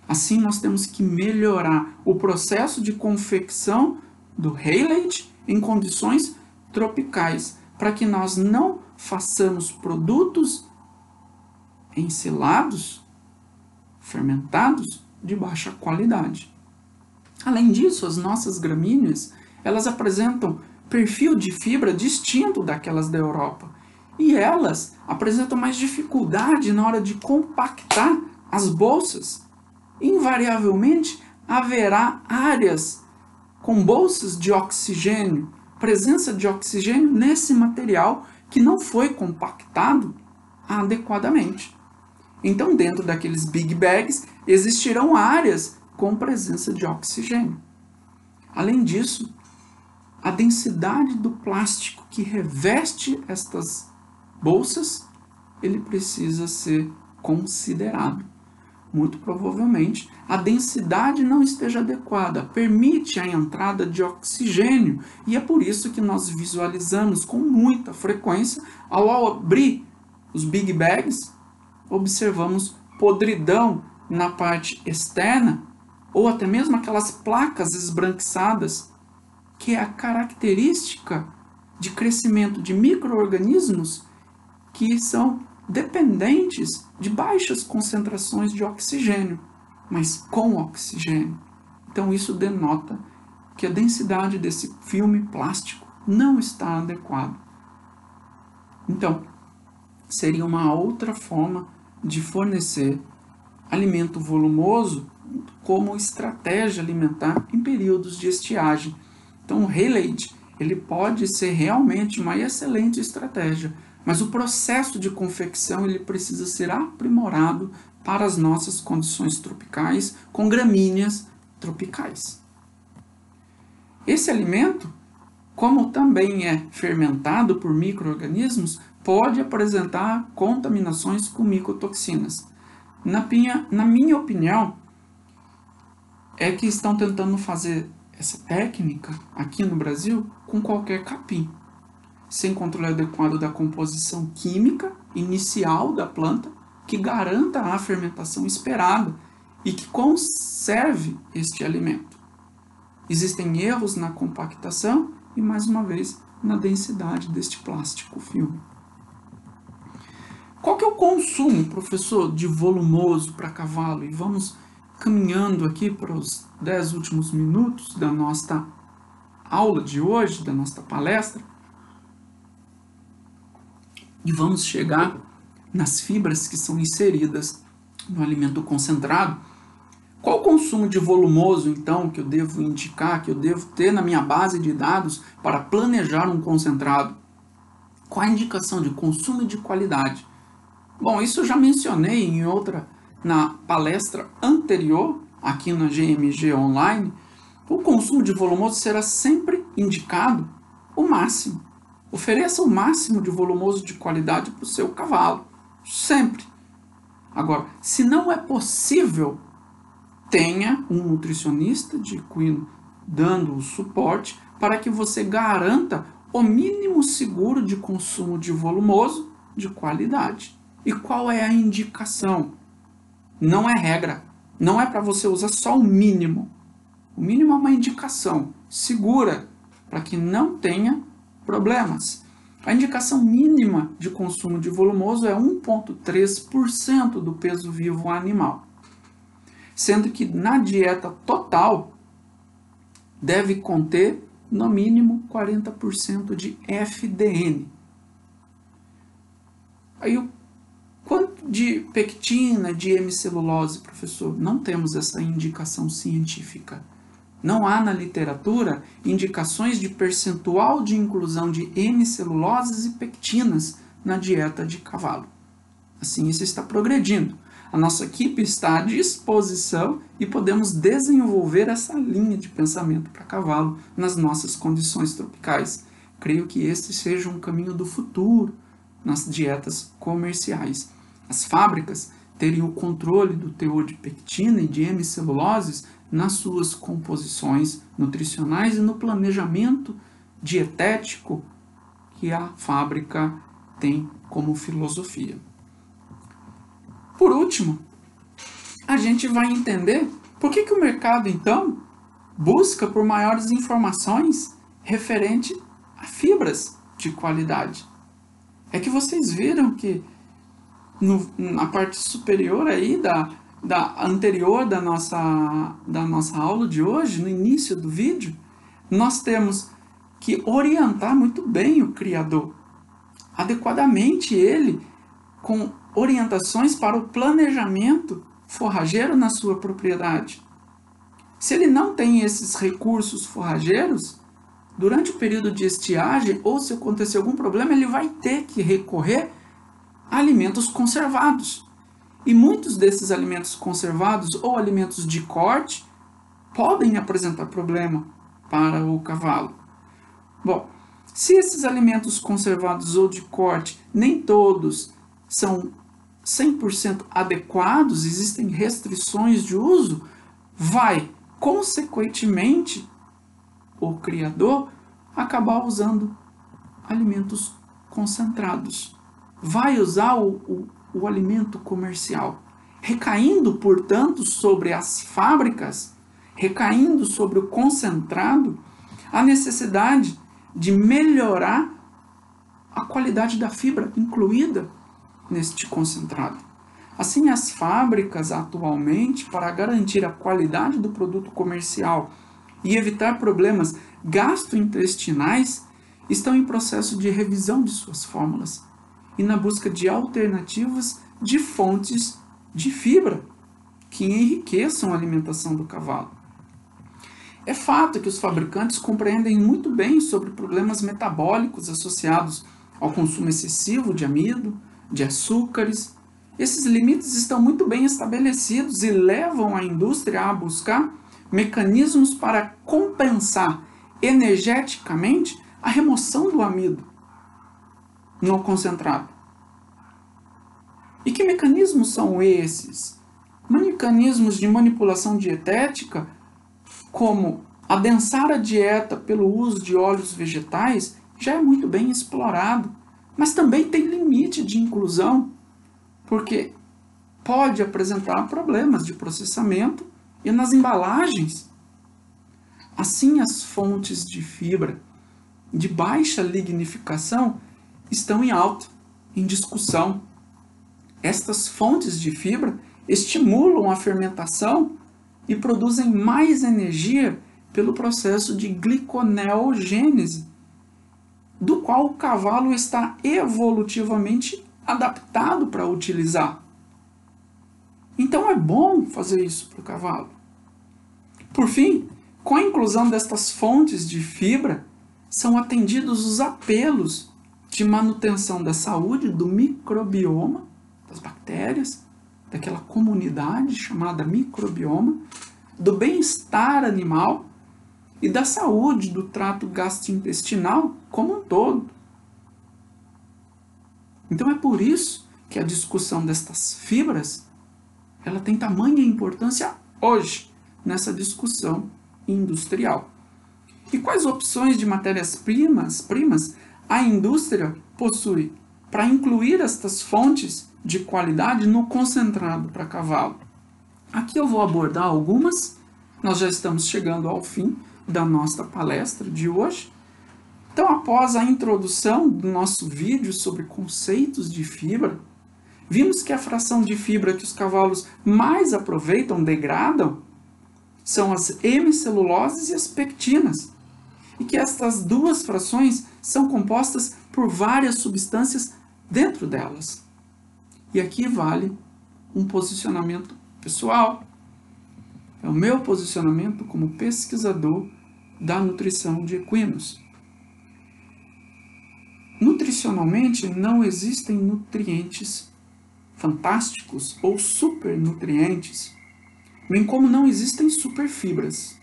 Assim, nós temos que melhorar o processo de confecção do whey leite em condições tropicais, para que nós não façamos produtos ensilados, fermentados, de baixa qualidade. Além disso, as nossas gramíneas, elas apresentam perfil de fibra distinto daquelas da Europa. E elas apresentam mais dificuldade na hora de compactar as bolsas. Invariavelmente, haverá áreas com bolsas de oxigênio, presença de oxigênio nesse material que não foi compactado adequadamente. Então, dentro daqueles big bags, existirão áreas com presença de oxigênio. Além disso, a densidade do plástico que reveste estas bolsas, ele precisa ser considerado. Muito provavelmente, a densidade não esteja adequada, permite a entrada de oxigênio, e é por isso que nós visualizamos com muita frequência, ao abrir os big bags, observamos podridão na parte externa, ou até mesmo aquelas placas esbranquiçadas, que é a característica de crescimento de micro-organismos que são dependentes de baixas concentrações de oxigênio, mas com oxigênio. Então isso denota que a densidade desse filme plástico não está adequado. Então, seria uma outra forma de fornecer alimento volumoso como estratégia alimentar em períodos de estiagem. Então, o Rayleigh, ele pode ser realmente uma excelente estratégia, mas o processo de confecção ele precisa ser aprimorado para as nossas condições tropicais, com gramíneas tropicais. Esse alimento, como também é fermentado por micro-organismos, pode apresentar contaminações com micotoxinas. Na minha opinião, é que estão tentando fazer essa técnica aqui no Brasil com qualquer capim, sem controle adequado da composição química inicial da planta, que garanta a fermentação esperada e que conserve este alimento. Existem erros na compactação e, mais uma vez, na densidade deste plástico filme. Qual que é o consumo, professor, de volumoso para cavalo? E vamos caminhando aqui para os 10 últimos minutos da nossa aula de hoje, da nossa palestra. E vamos chegar nas fibras que são inseridas no alimento concentrado. Qual o consumo de volumoso, então, que eu devo indicar, que eu devo ter na minha base de dados para planejar um concentrado? Qual a indicação de consumo e de qualidade? Bom, isso eu já mencionei na palestra anterior, aqui na GMG Online. O consumo de volumoso será sempre indicado o máximo. Ofereça o máximo de volumoso de qualidade para o seu cavalo, sempre. Agora, se não é possível, tenha um nutricionista de equino dando o suporte para que você garanta o mínimo seguro de consumo de volumoso de qualidade. E qual é a indicação? Não é regra. Não é para você usar só o mínimo. O mínimo é uma indicação segura para que não tenha problemas. A indicação mínima de consumo de volumoso é 1,3% do peso vivo animal. Sendo que na dieta total deve conter no mínimo 40% de FDN. Aí o quanto de pectina, de hemicelulose, professor? Não temos essa indicação científica. Não há na literatura indicações de percentual de inclusão de hemiceluloses e pectinas na dieta de cavalo. Assim, isso está progredindo. A nossa equipe está à disposição e podemos desenvolver essa linha de pensamento para cavalo nas nossas condições tropicais. Creio que este seja um caminho do futuro nas dietas comerciais. As fábricas teriam o controle do teor de pectina e de hemiceluloses nas suas composições nutricionais e no planejamento dietético que a fábrica tem como filosofia. Por último, a gente vai entender por que o mercado, então, busca por maiores informações referente a fibras de qualidade. É que vocês viram que na parte superior aí anterior da nossa aula de hoje, no início do vídeo, nós temos que orientar muito bem o criador, adequadamente ele, com orientações para o planejamento forrageiro na sua propriedade. Se ele não tem esses recursos forrageiros, durante o período de estiagem, ou se acontecer algum problema, ele vai ter que recorrer a alimentos conservados. E muitos desses alimentos conservados ou alimentos de corte podem apresentar problema para o cavalo. Bom, se esses alimentos conservados ou de corte, nem todos são 100% adequados, existem restrições de uso, vai, consequentemente, o criador acabar usando alimentos concentrados. Vai usar o alimento comercial, recaindo, portanto, sobre as fábricas, recaindo sobre o concentrado, a necessidade de melhorar a qualidade da fibra incluída neste concentrado. Assim, as fábricas atualmente, para garantir a qualidade do produto comercial e evitar problemas gastrointestinais, estão em processo de revisão de suas fórmulas e na busca de alternativas de fontes de fibra que enriqueçam a alimentação do cavalo. É fato que os fabricantes compreendem muito bem sobre problemas metabólicos associados ao consumo excessivo de amido, de açúcares. Esses limites estão muito bem estabelecidos e levam a indústria a buscar mecanismos para compensar energeticamente a remoção do amido no concentrado. E que mecanismos são esses? Mecanismos de manipulação dietética, como adensar a dieta pelo uso de óleos vegetais, já é muito bem explorado, mas também tem limite de inclusão, porque pode apresentar problemas de processamento e nas embalagens. Assim, as fontes de fibra de baixa lignificação estão em alta, em discussão. Estas fontes de fibra estimulam a fermentação e produzem mais energia pelo processo de gliconeogênese, do qual o cavalo está evolutivamente adaptado para utilizar. Então é bom fazer isso para o cavalo. Por fim, com a inclusão destas fontes de fibra, são atendidos os apelos de manutenção da saúde do microbioma, das bactérias, daquela comunidade chamada microbioma, do bem-estar animal e da saúde do trato gastrointestinal como um todo. Então é por isso que a discussão destas fibras ela tem tamanha importância hoje nessa discussão industrial. E quais opções de matérias-primas a indústria possui para incluir estas fontes de qualidade no concentrado para cavalo? Aqui eu vou abordar algumas. Nós já estamos chegando ao fim da nossa palestra de hoje. Então, após a introdução do nosso vídeo sobre conceitos de fibra, vimos que a fração de fibra que os cavalos mais aproveitam, degradam, são as hemiceluloses e as pectinas, e que estas duas frações são compostas por várias substâncias dentro delas. E aqui vale um posicionamento pessoal. É o meu posicionamento como pesquisador da nutrição de equinos. Nutricionalmente, não existem nutrientes fantásticos ou supernutrientes, bem como não existem superfibras.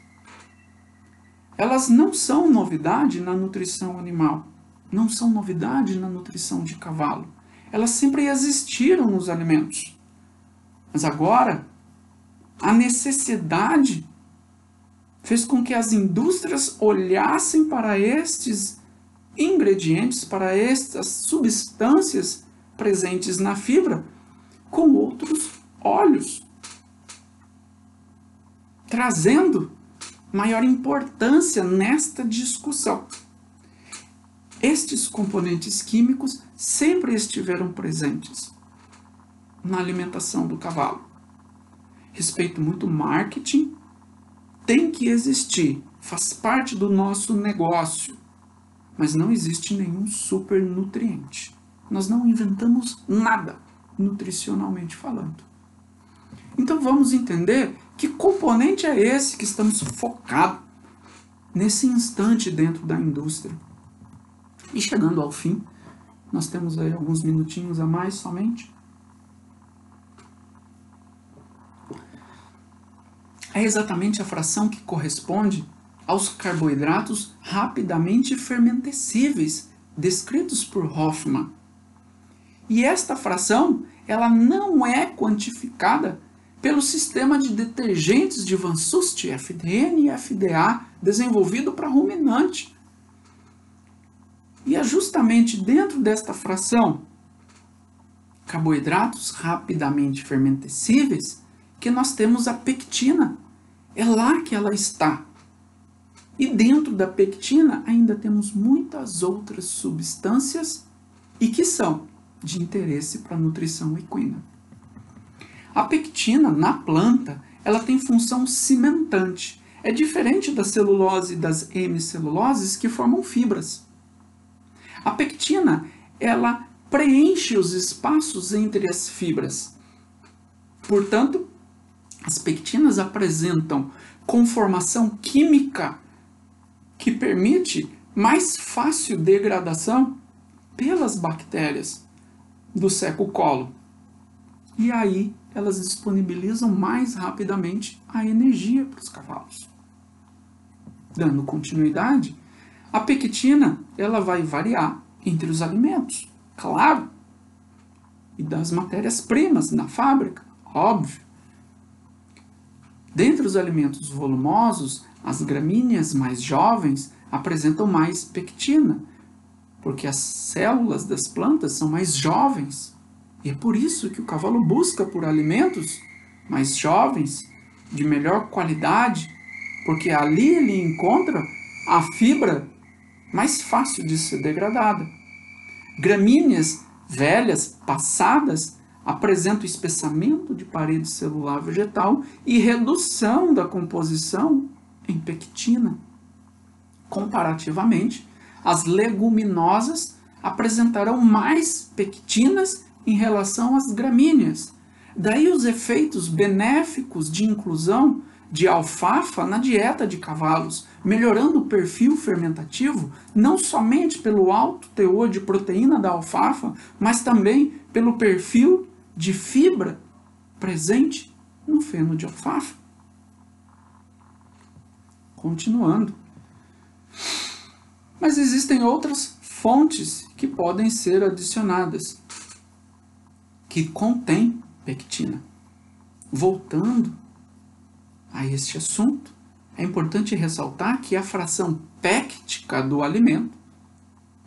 Elas não são novidade na nutrição animal, não são novidade na nutrição de cavalo. Elas sempre existiram nos alimentos. Mas agora, a necessidade fez com que as indústrias olhassem para estes ingredientes, para estas substâncias presentes na fibra, com outros olhos, trazendo maior importância nesta discussão. Estes componentes químicos sempre estiveram presentes na alimentação do cavalo. Respeito muito marketing, tem que existir, faz parte do nosso negócio, mas não existe nenhum supernutriente. Nós não inventamos nada, nutricionalmente falando. Então vamos entender que componente é esse que estamos focados nesse instante dentro da indústria. E chegando ao fim, nós temos aí alguns minutinhos a mais somente. É exatamente a fração que corresponde aos carboidratos rapidamente fermentescíveis, descritos por Hoffman. E esta fração, ela não é quantificada pelo sistema de detergentes de Van Sust, FDN e FDA, desenvolvido para ruminante. E é justamente dentro desta fração, carboidratos rapidamente fermentescíveis, que nós temos a pectina. É lá que ela está. E dentro da pectina ainda temos muitas outras substâncias e que são de interesse para a nutrição equina. A pectina na planta, ela tem função cimentante. É diferente da celulose e das hemiceluloses que formam fibras. A pectina, ela preenche os espaços entre as fibras. Portanto, as pectinas apresentam conformação química que permite mais fácil degradação pelas bactérias do seco-colo. E aí elas disponibilizam mais rapidamente a energia para os cavalos. Dando continuidade, a pectina ela vai variar entre os alimentos, claro, e das matérias-primas na fábrica, óbvio. Dentre os alimentos volumosos, as gramíneas mais jovens apresentam mais pectina, porque as células das plantas são mais jovens. E é por isso que o cavalo busca por alimentos mais jovens, de melhor qualidade, porque ali ele encontra a fibra mais fácil de ser degradada. Gramíneas velhas, passadas, apresentam espessamento de parede celular vegetal e redução da composição em pectina. Comparativamente, as leguminosas apresentarão mais pectinas em relação às gramíneas. Daí os efeitos benéficos de inclusão de alfafa na dieta de cavalos, melhorando o perfil fermentativo, não somente pelo alto teor de proteína da alfafa, mas também pelo perfil de fibra presente no feno de alfafa. Continuando. Mas existem outras fontes que podem ser adicionadas, que contêm pectina. Voltando a este assunto, é importante ressaltar que a fração pêctica do alimento,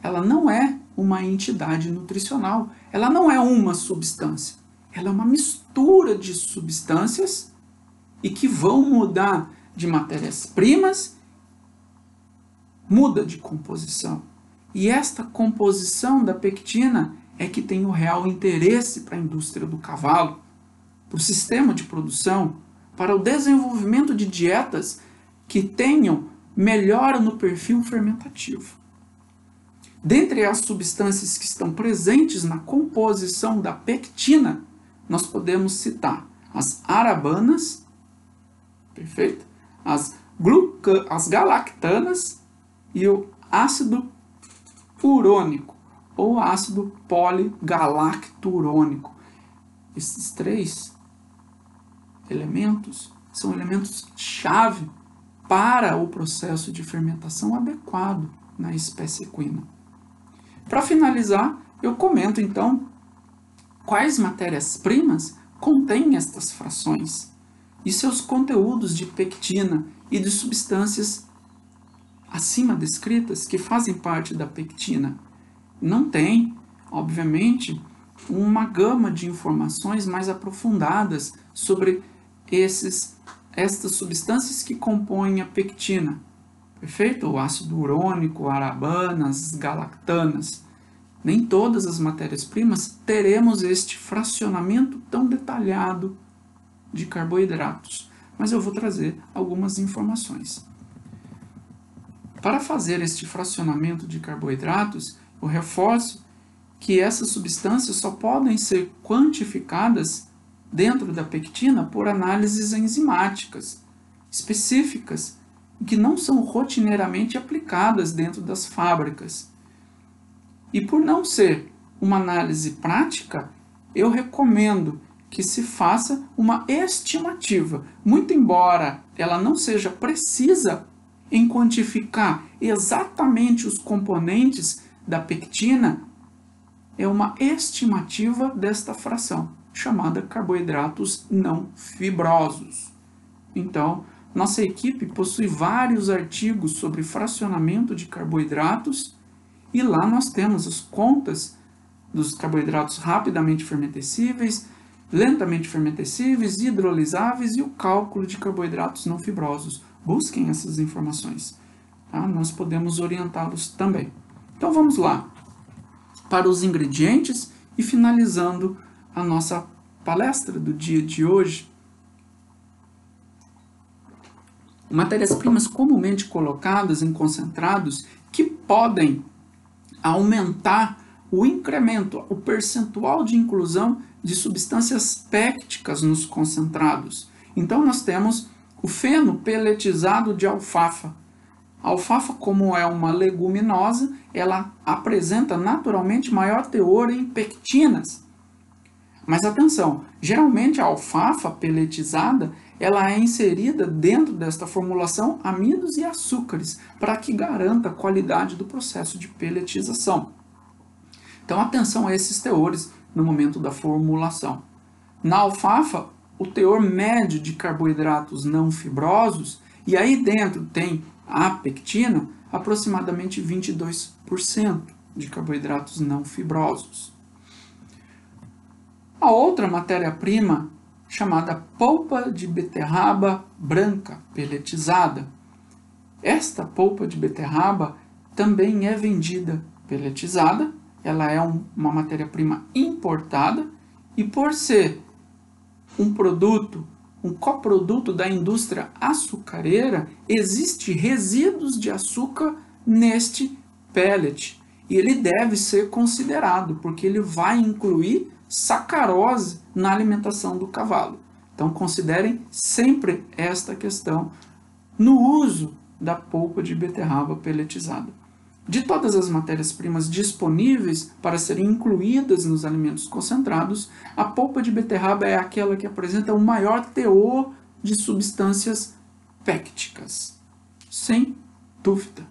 ela não é uma entidade nutricional, ela não é uma substância, ela é uma mistura de substâncias e que vão mudar de matérias-primas, muda de composição. E esta composição da pectina é que tem o real interesse para a indústria do cavalo, para o sistema de produção, para o desenvolvimento de dietas que tenham melhora no perfil fermentativo. Dentre as substâncias que estão presentes na composição da pectina, nós podemos citar as arabanas, perfeito? As galactanas e o ácido urônico, ou ácido poligalacturônico. Esses três elementos são elementos-chave para o processo de fermentação adequado na espécie equina. Para finalizar, eu comento então quais matérias-primas contêm estas frações e seus conteúdos de pectina e de substâncias acima descritas que fazem parte da pectina. Não tem, obviamente, uma gama de informações mais aprofundadas sobre estas substâncias que compõem a pectina. Perfeito? O ácido urônico, arabanas, galactanas. Nem todas as matérias-primas teremos este fracionamento tão detalhado de carboidratos, mas eu vou trazer algumas informações. Para fazer este fracionamento de carboidratos, eu reforço que essas substâncias só podem ser quantificadas dentro da pectina por análises enzimáticas específicas, que não são rotineiramente aplicadas dentro das fábricas. E por não ser uma análise prática, eu recomendo que se faça uma estimativa, muito embora ela não seja precisa em quantificar exatamente os componentes da pectina, é uma estimativa desta fração, chamada carboidratos não fibrosos. Então, nossa equipe possui vários artigos sobre fracionamento de carboidratos e lá nós temos as contas dos carboidratos rapidamente fermentescíveis, lentamente fermentescíveis, hidrolisáveis e o cálculo de carboidratos não fibrosos. Busquem essas informações, tá? Nós podemos orientá-los também. Então vamos lá para os ingredientes e finalizando a nossa palestra do dia de hoje. Matérias-primas comumente colocadas em concentrados que podem aumentar o incremento, o percentual de inclusão de substâncias pectínicas nos concentrados. Então nós temos o feno peletizado de alfafa. A alfafa, como é uma leguminosa, ela apresenta naturalmente maior teor em pectinas. Mas atenção, geralmente a alfafa peletizada ela é inserida dentro desta formulação amidos e açúcares para que garanta a qualidade do processo de peletização. Então atenção a esses teores no momento da formulação. Na alfafa, o teor médio de carboidratos não fibrosos, e aí dentro tem a pectina, aproximadamente 22% de carboidratos não fibrosos. A outra matéria-prima, chamada polpa de beterraba branca peletizada. Esta polpa de beterraba também é vendida peletizada, ela é uma matéria-prima importada e por ser um coproduto da indústria açucareira, existe resíduos de açúcar neste pellet e ele deve ser considerado porque ele vai incluir sacarose na alimentação do cavalo. Então considerem sempre esta questão no uso da polpa de beterraba pelletizada. De todas as matérias-primas disponíveis para serem incluídas nos alimentos concentrados, a polpa de beterraba é aquela que apresenta o maior teor de substâncias pectínicas, sem dúvida.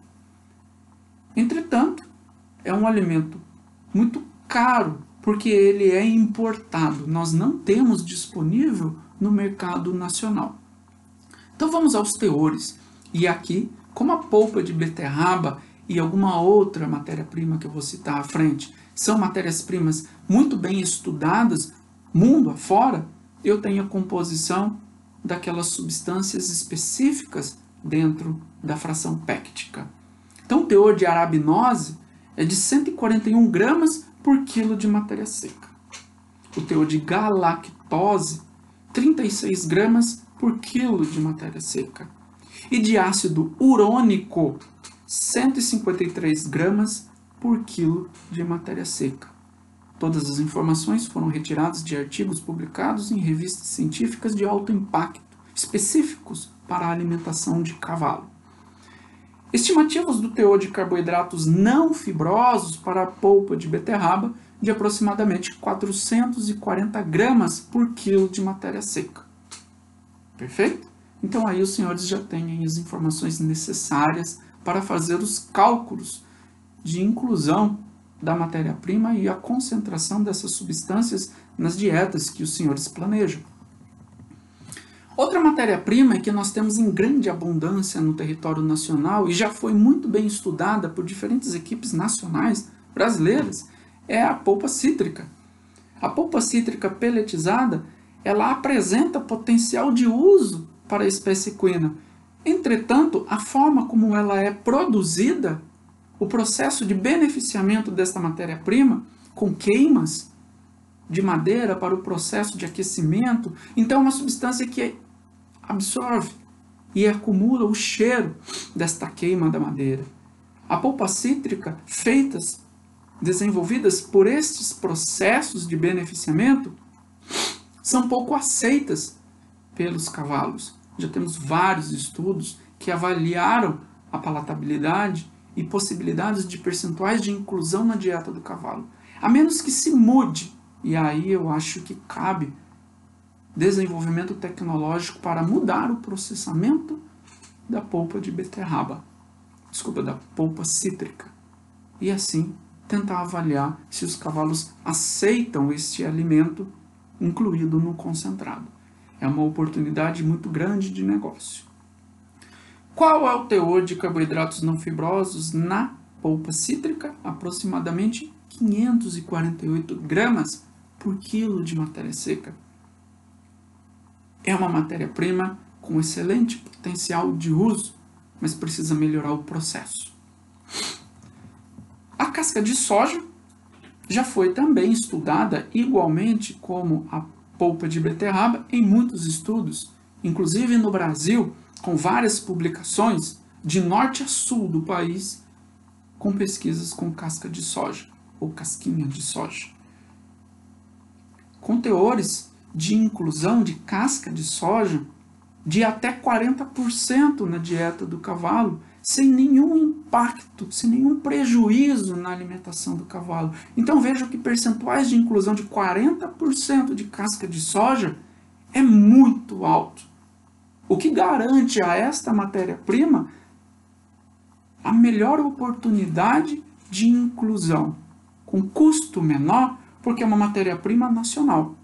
Entretanto, é um alimento muito caro, porque ele é importado, nós não temos disponível no mercado nacional. Então vamos aos teores, e aqui, como a polpa de beterraba e alguma outra matéria-prima que eu vou citar à frente são matérias-primas muito bem estudadas, mundo afora, eu tenho a composição daquelas substâncias específicas dentro da fração pectínica. Então o teor de arabinose é de 141 gramas por quilo de matéria seca. O teor de galactose, 36 gramas por quilo de matéria seca. E de ácido urônico, 153 gramas por quilo de matéria seca. Todas as informações foram retiradas de artigos publicados em revistas científicas de alto impacto, específicos para a alimentação de cavalo. Estimativas do teor de carboidratos não fibrosos para a polpa de beterraba de aproximadamente 440 gramas por quilo de matéria seca. Perfeito? Então aí os senhores já têm as informações necessárias para fazer os cálculos de inclusão da matéria-prima e a concentração dessas substâncias nas dietas que os senhores planejam. Outra matéria-prima que nós temos em grande abundância no território nacional e já foi muito bem estudada por diferentes equipes nacionais brasileiras é a polpa cítrica. A polpa cítrica pelletizada, ela apresenta potencial de uso para a espécie equina. Entretanto, a forma como ela é produzida, o processo de beneficiamento desta matéria-prima, com queimas de madeira para o processo de aquecimento, então é uma substância que absorve e acumula o cheiro desta queima da madeira. A polpa cítrica, desenvolvidas por estes processos de beneficiamento, são pouco aceitas pelos cavalos. Já temos vários estudos que avaliaram a palatabilidade e possibilidades de percentuais de inclusão na dieta do cavalo. A menos que se mude, e aí eu acho que cabe desenvolvimento tecnológico para mudar o processamento da polpa de beterraba, da polpa cítrica, e assim tentar avaliar se os cavalos aceitam este alimento incluído no concentrado. É uma oportunidade muito grande de negócio. Qual é o teor de carboidratos não fibrosos na polpa cítrica? Aproximadamente 548 gramas por quilo de matéria seca. É uma matéria-prima com excelente potencial de uso, mas precisa melhorar o processo. A casca de soja já foi também estudada igualmente como a polpa de beterraba em muitos estudos, inclusive no Brasil, com várias publicações de norte a sul do país, com pesquisas com casca de soja ou casquinha de soja, com teores de inclusão de casca de soja de até 40% na dieta do cavalo, sem nenhum impacto, sem nenhum prejuízo na alimentação do cavalo. Então veja que percentuais de inclusão de 40% de casca de soja é muito alto, o que garante a esta matéria-prima a melhor oportunidade de inclusão, com custo menor, porque é uma matéria-prima nacional.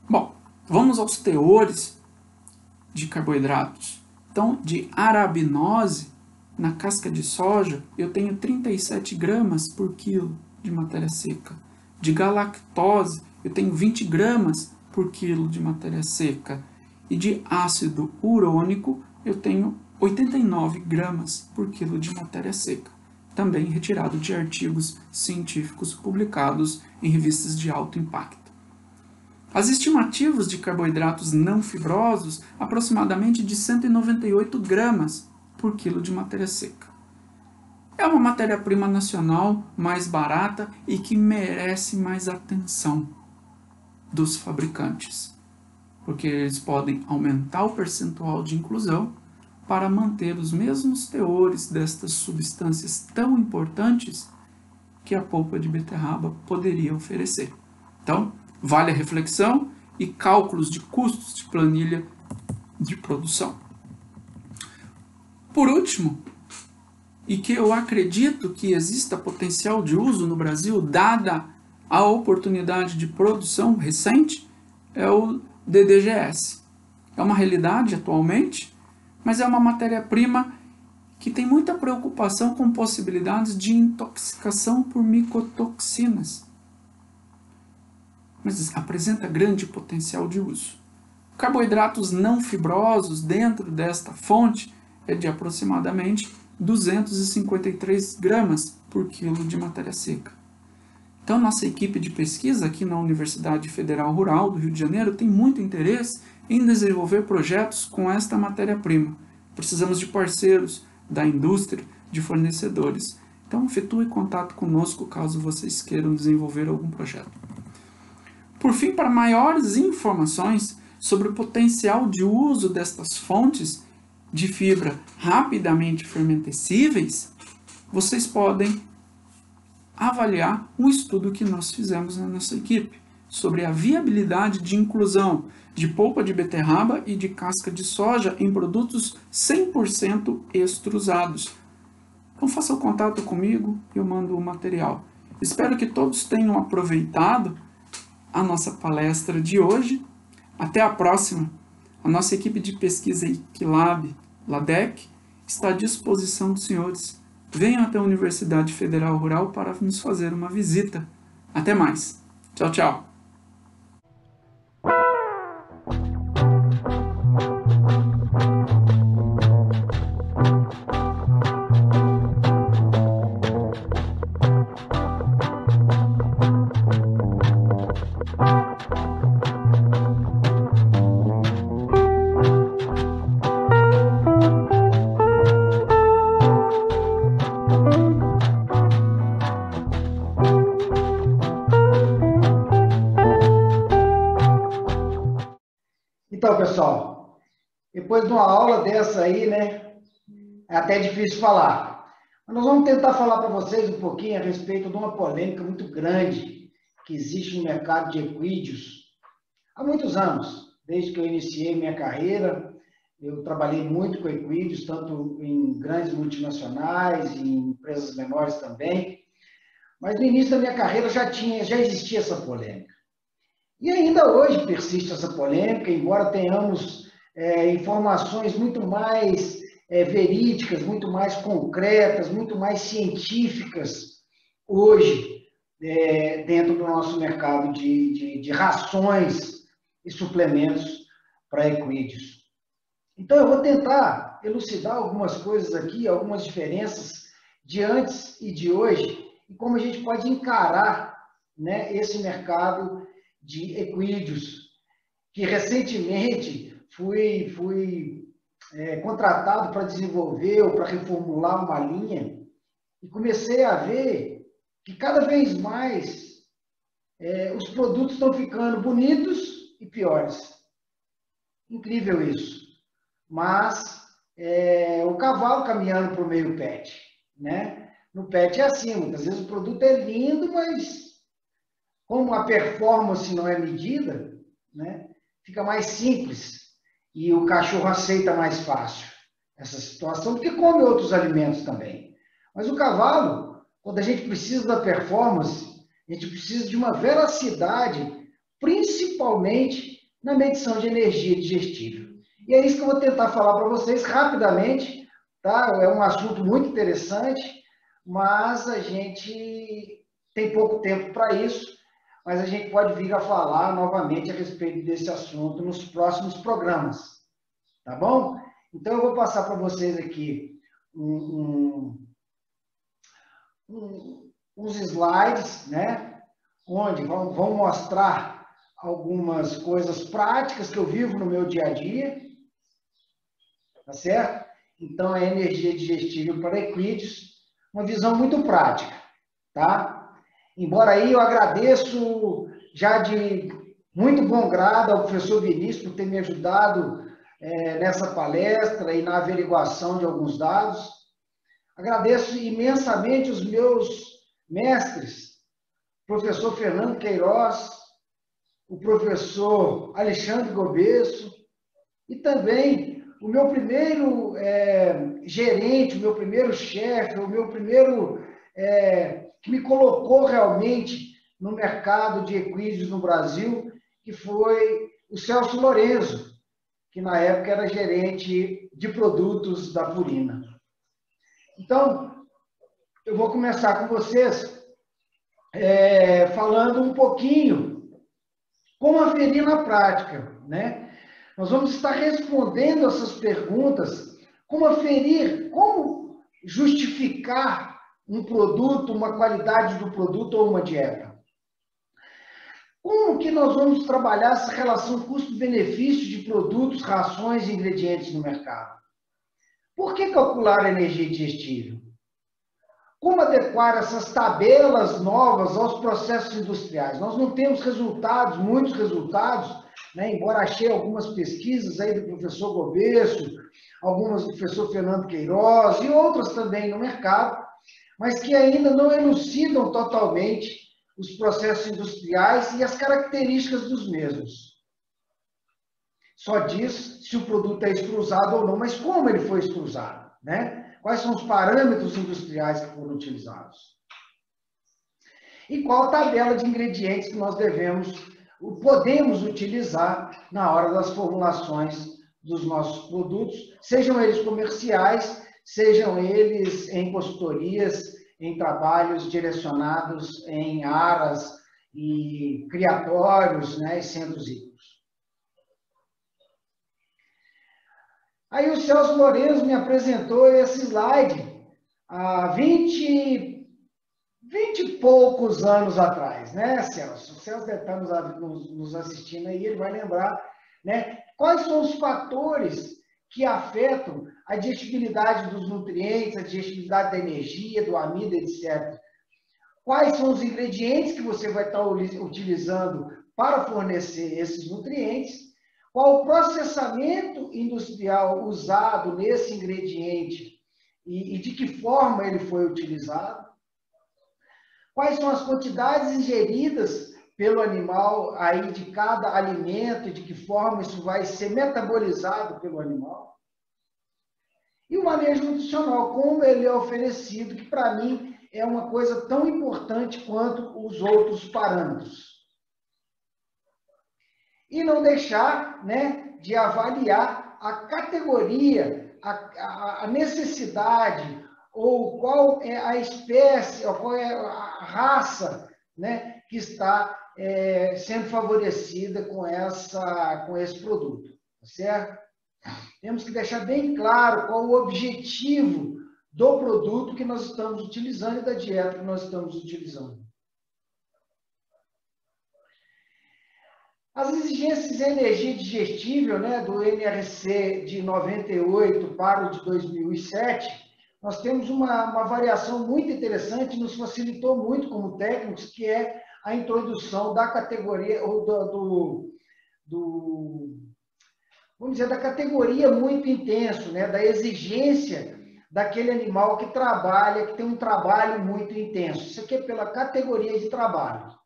Bom, vamos aos teores de carboidratos. Então, de arabinose, na casca de soja, eu tenho 37 gramas por quilo de matéria seca. De galactose, eu tenho 20 gramas por quilo de matéria seca. E de ácido urônico, eu tenho 89 gramas por quilo de matéria seca. Também retirado de artigos científicos publicados em revistas de alto impacto. As estimativas de carboidratos não fibrosos, aproximadamente de 198 gramas por quilo de matéria seca. É uma matéria-prima nacional mais barata e que merece mais atenção dos fabricantes, porque eles podem aumentar o percentual de inclusão para manter os mesmos teores destas substâncias tão importantes que a polpa de beterraba poderia oferecer. Então, vale a reflexão e cálculos de custos de planilha de produção. Por último, e que eu acredito que exista potencial de uso no Brasil, dada a oportunidade de produção recente, é o DDGS. É uma realidade atualmente, mas é uma matéria-prima que tem muita preocupação com possibilidades de intoxicação por micotoxinas, mas apresenta grande potencial de uso. Carboidratos não fibrosos dentro desta fonte é de aproximadamente 253 gramas por quilo de matéria seca. Então, nossa equipe de pesquisa aqui na Universidade Federal Rural do Rio de Janeiro tem muito interesse em desenvolver projetos com esta matéria-prima. Precisamos de parceiros da indústria, de fornecedores. Então, efetue contato conosco caso vocês queiram desenvolver algum projeto. Por fim, para maiores informações sobre o potencial de uso destas fontes de fibra rapidamente fermentescíveis, vocês podem avaliar um estudo que nós fizemos na nossa equipe sobre a viabilidade de inclusão de polpa de beterraba e de casca de soja em produtos 100% extrusados. Então faça o contato comigo e eu mando o material. Espero que todos tenham aproveitado a nossa palestra de hoje. Até a próxima. A nossa equipe de pesquisa Equilab, LADEC, está à disposição dos senhores. Venham até a Universidade Federal Rural para nos fazer uma visita. Até mais. Tchau, tchau. Então, pessoal, depois de uma aula dessa aí, né, é até difícil falar. Mas nós vamos tentar falar para vocês um pouquinho a respeito de uma polêmica muito grande que existe no mercado de equídeos há muitos anos. Desde que eu iniciei minha carreira, eu trabalhei muito com equídeos, tanto em grandes multinacionais e em empresas menores também. Mas no início da minha carreira já existia essa polêmica. E ainda hoje persiste essa polêmica, embora tenhamos informações muito mais verídicas, muito mais concretas, muito mais científicas hoje dentro do nosso mercado de rações e suplementos para equídeos. Então eu vou tentar elucidar algumas coisas aqui, algumas diferenças de antes e de hoje, e como a gente pode encarar, né, esse mercado de equídeos, que recentemente fui contratado para desenvolver ou para reformular uma linha e comecei a ver que cada vez mais os produtos estão ficando bonitos e piores. Incrível isso. Mas o cavalo caminhando para o meio pet, né? No pet é assim, muitas vezes o produto é lindo, mas como a performance não é medida, né, fica mais simples e o cachorro aceita mais fácil essa situação, porque come outros alimentos também. Mas o cavalo, quando a gente precisa da performance, a gente precisa de uma veracidade, principalmente na medição de energia digestível. E é isso que eu vou tentar falar para vocês rapidamente, tá? É um assunto muito interessante, mas a gente tem pouco tempo para isso, mas a gente pode vir a falar novamente a respeito desse assunto nos próximos programas, tá bom? Então eu vou passar para vocês aqui uns slides, né? Onde vão mostrar algumas coisas práticas que eu vivo no meu dia a dia, tá certo? Então, é energia digestível para equídeos, uma visão muito prática, tá? Embora aí eu agradeço já de muito bom grado ao professor Vinícius por ter me ajudado nessa palestra e na averiguação de alguns dados. Agradeço imensamente os meus mestres, o professor Fernando Queiroz, o professor Alexandre Gobesso e também o meu primeiro gerente, o meu primeiro chefe, o meu primeiro que me colocou realmente no mercado de equídeos no Brasil, que foi o Celso Lorenzo, que na época era gerente de produtos da Purina. Então, eu vou começar com vocês falando um pouquinho como aferir na prática, né? Nós vamos estar respondendo essas perguntas, como aferir, como justificar um produto, uma qualidade do produto ou uma dieta. Como que nós vamos trabalhar essa relação custo-benefício de produtos, rações e ingredientes no mercado? Por que calcular a energia digestível? Como adequar essas tabelas novas aos processos industriais? Nós não temos resultados, muitos resultados, né? Embora achei algumas pesquisas aí do professor Gobesso, algumas do professor Fernando Queiroz e outras também no mercado, mas que ainda não elucidam totalmente os processos industriais e as características dos mesmos. Só diz se o produto é extrusado ou não, mas como ele foi extrusado, né? Quais são os parâmetros industriais que foram utilizados? E qual a tabela de ingredientes que nós podemos utilizar na hora das formulações dos nossos produtos, sejam eles comerciais, sejam eles em consultorias, em trabalhos direcionados em aras e criatórios, né, e centros hídricos. Aí o Celso Lorenzo me apresentou esse slide há 20 e poucos anos atrás, né, Celso? O Celso deve estar nos assistindo aí, ele vai lembrar, né? Quais são os fatores que afetam a digestibilidade dos nutrientes, a digestibilidade da energia, do amido, etc. Quais são os ingredientes que você vai estar utilizando para fornecer esses nutrientes? Qual o processamento industrial usado nesse ingrediente e de que forma ele foi utilizado? Quais são as quantidades ingeridas pelo animal aí de cada alimento e de que forma isso vai ser metabolizado pelo animal? E o manejo nutricional, como ele é oferecido, que para mim é uma coisa tão importante quanto os outros parâmetros. E não deixar, né, de avaliar a categoria, a necessidade, ou qual é a espécie, ou qual é a raça, né, que está sendo favorecida com esse produto, tá certo? Temos que deixar bem claro qual o objetivo do produto que nós estamos utilizando e da dieta que nós estamos utilizando. As exigências em energia digestível, né, do NRC de 98 para o de 2007, nós temos uma variação muito interessante, nos facilitou muito como técnicos, que é a introdução da categoria, ou vamos dizer, da categoria muito intenso, né, da exigência daquele animal que trabalha, que tem um trabalho muito intenso. Isso aqui é pela categoria de trabalho.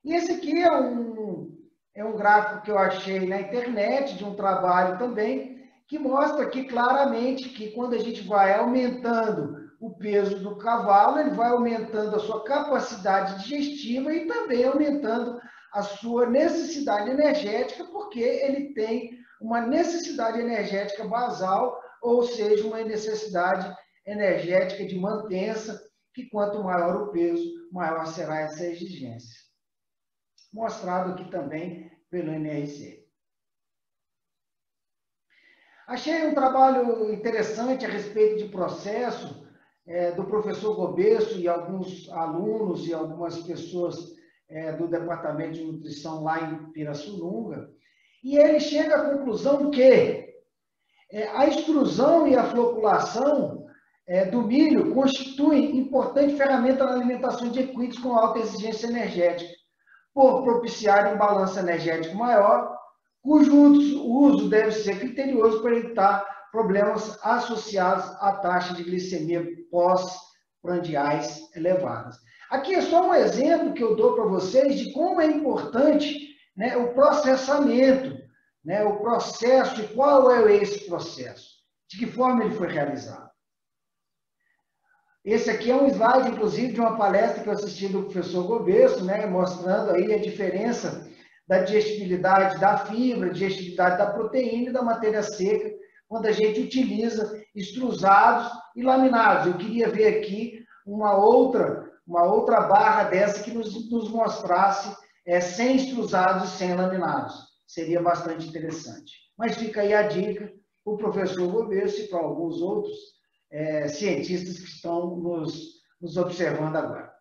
E esse aqui é um gráfico que eu achei na internet, de um trabalho também, que mostra aqui claramente que quando a gente vai aumentando o peso do cavalo, ele vai aumentando a sua capacidade digestiva e também aumentando a sua necessidade energética, porque ele tem uma necessidade energética basal, ou seja, uma necessidade energética de mantença, que quanto maior o peso, maior será essa exigência. Mostrado aqui também pelo NRC. Achei um trabalho interessante a respeito de processo do professor Gobesso e alguns alunos e algumas pessoas do Departamento de Nutrição lá em Pirassununga, e ele chega à conclusão que a extrusão e a floculação do milho constituem importante ferramenta na alimentação de equídeos com alta exigência energética, por propiciar um balanço energético maior, cujo uso deve ser criterioso para evitar problemas associados à taxa de glicemia pós-prandiais elevadas. Aqui é só um exemplo que eu dou para vocês de como é importante, né, o processamento, né, o processo e qual é esse processo, de que forma ele foi realizado. Esse aqui é um slide, inclusive, de uma palestra que eu assisti do professor Gobesso, né, mostrando aí a diferença da digestibilidade da fibra, digestibilidade da proteína e da matéria seca, quando a gente utiliza extrusados e laminados. Eu queria ver aqui uma outra barra dessa que nos mostrasse sem extrusados e sem laminados. Seria bastante interessante. Mas fica aí a dica para o professor Gobesso e para alguns outros cientistas que estão nos observando agora.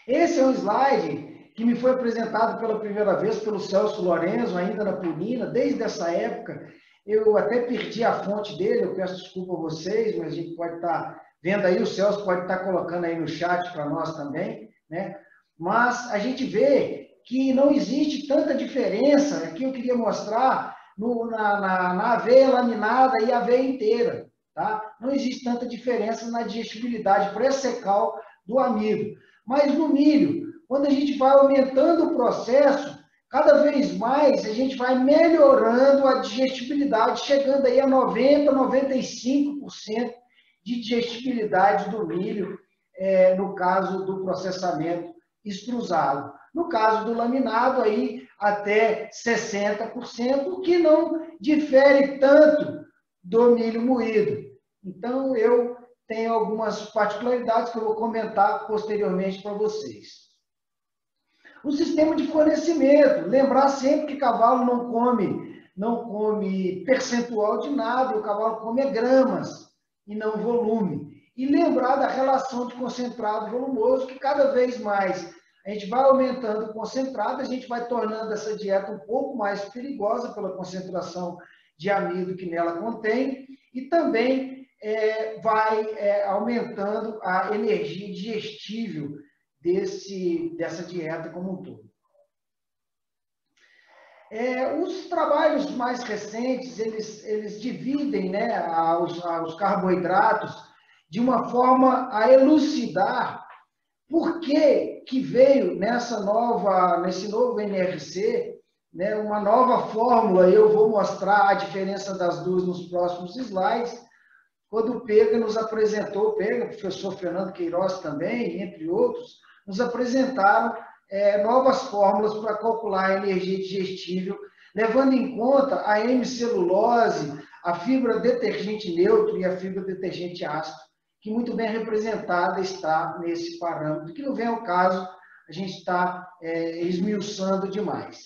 Esse é um slide que me foi apresentado pela primeira vez pelo Celso Lorenzo, ainda na Purina. Desde essa época, eu até perdi a fonte dele, eu peço desculpa a vocês, mas a gente pode estar vendo aí, o Celso pode estar colocando aí no chat para nós também, né? Mas a gente vê que não existe tanta diferença, aqui eu queria mostrar na aveia laminada e aveia inteira. Tá? Não existe tanta diferença na digestibilidade pré-secal do amido. Mas no milho, quando a gente vai aumentando o processo, cada vez mais a gente vai melhorando a digestibilidade, chegando aí a 90%, 95% de digestibilidade do milho, no caso do processamento extrusado. No caso do laminado, aí até 60%, o que não difere tanto do milho moído. Então, eu tenho algumas particularidades que eu vou comentar posteriormente para vocês. O sistema de fornecimento. Lembrar sempre que cavalo não come percentual de nada, o cavalo come gramas e não volume. E lembrar da relação de concentrado volumoso, que cada vez mais a gente vai aumentando o concentrado, a gente vai tornando essa dieta um pouco mais perigosa pela concentração de amido que nela contém, e também vai aumentando a energia digestível dessa dieta como um todo. Os trabalhos mais recentes, eles dividem, né, os carboidratos de uma forma a elucidar por que veio nesse novo NRC, né, uma nova fórmula. Eu vou mostrar a diferença das duas nos próximos slides. Quando o Pega nos apresentou, o professor Fernando Queiroz também, entre outros, nos apresentaram novas fórmulas para calcular a energia digestível, levando em conta a hemicelulose, a fibra detergente neutro e a fibra detergente ácido, que muito bem representada está nesse parâmetro, que não vem ao caso, a gente está esmiuçando demais.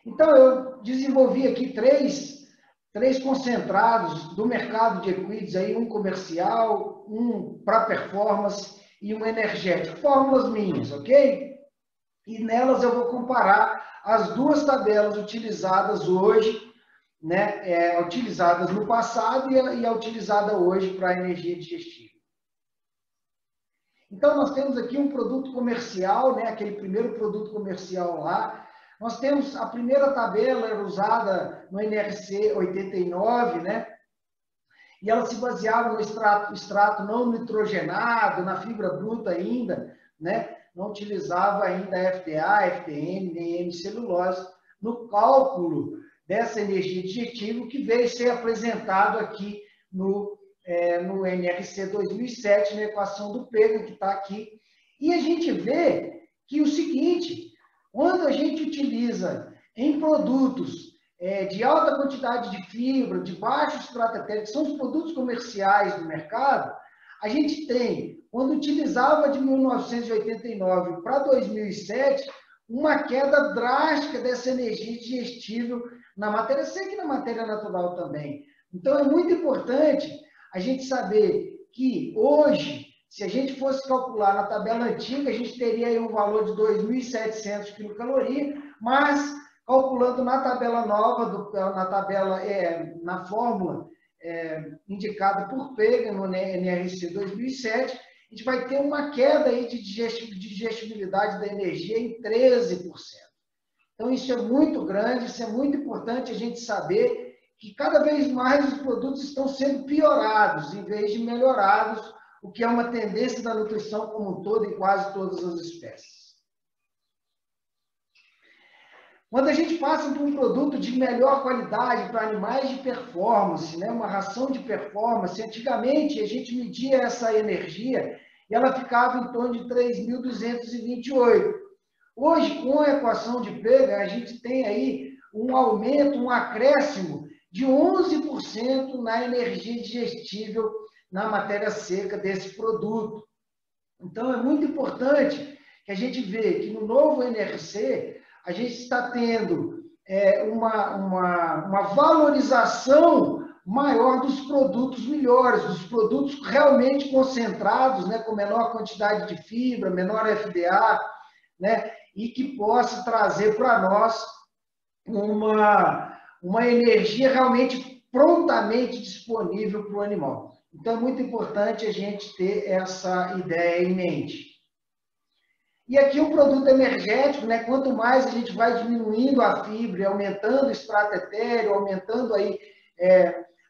Então, eu desenvolvi aqui três concentrados do mercado de equídeos, aí, um comercial, um para performance e um energético. Fórmulas minhas, ok? E nelas eu vou comparar as duas tabelas utilizadas hoje, né, utilizadas no passado e a utilizada hoje para a energia digestiva. Então, nós temos aqui um produto comercial, né, aquele primeiro produto comercial lá. Nós temos a primeira tabela, era usada no NRC 89, né, e ela se baseava no extrato não nitrogenado, na fibra bruta ainda, né, não utilizava ainda FDA, FDM, nem hemicelulose, no cálculo dessa energia digestiva que veio ser apresentado aqui no NRC 2007, na equação do Pega, que está aqui. E a gente vê que o seguinte, quando a gente utiliza em produtos de alta quantidade de fibra, de baixo extrato etérico, que são os produtos comerciais do mercado, a gente tem, quando utilizava de 1989 para 2007, uma queda drástica dessa energia digestível na matéria seca e na matéria natural também. Então, é muito importante a gente saber que hoje, se a gente fosse calcular na tabela antiga, a gente teria aí um valor de 2.700 quilocalorias, mas calculando na tabela nova, na fórmula indicada por Pega no NRC 2007, a gente vai ter uma queda aí de digestibilidade da energia em 13%. Então, isso é muito grande, isso é muito importante a gente saber que cada vez mais os produtos estão sendo piorados, em vez de melhorados, o que é uma tendência da nutrição como um todo em quase todas as espécies. Quando a gente passa por um produto de melhor qualidade para animais de performance, né, uma ração de performance, antigamente a gente media essa energia e ela ficava em torno de 3.228. Hoje, com a equação de Pega, a gente tem aí um aumento, um acréscimo de 11% na energia digestível na matéria seca desse produto. Então, é muito importante que a gente veja que no novo NRC, a gente está tendo uma valorização maior dos produtos melhores, dos produtos realmente concentrados, né, com menor quantidade de fibra, menor FDA, né, e que possa trazer para nós uma energia realmente prontamente disponível para o animal. Então, é muito importante a gente ter essa ideia em mente. E aqui o produto energético, né? Quanto mais a gente vai diminuindo a fibra, aumentando o extrato etéreo, aumentando aí,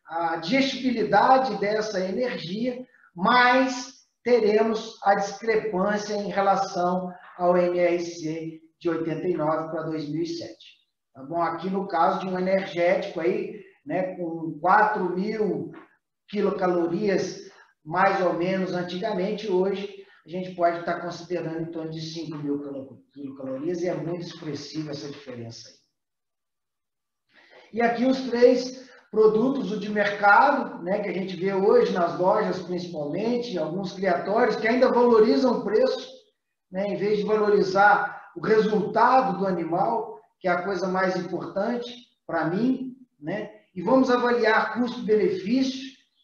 a digestibilidade dessa energia, mais teremos a discrepância em relação ao NRC de 89 para 2007. Tá bom? Aqui no caso de um energético aí, né, com 4.000 quilocalorias, mais ou menos antigamente, hoje a gente pode estar considerando em torno de 5.000 quilocalorias e é muito expressiva essa diferença aí. E aqui os três produtos de mercado, né, que a gente vê hoje nas lojas principalmente, alguns criatórios que ainda valorizam o preço, né, em vez de valorizar o resultado do animal, que é a coisa mais importante para mim, né? E vamos avaliar custo-benefício,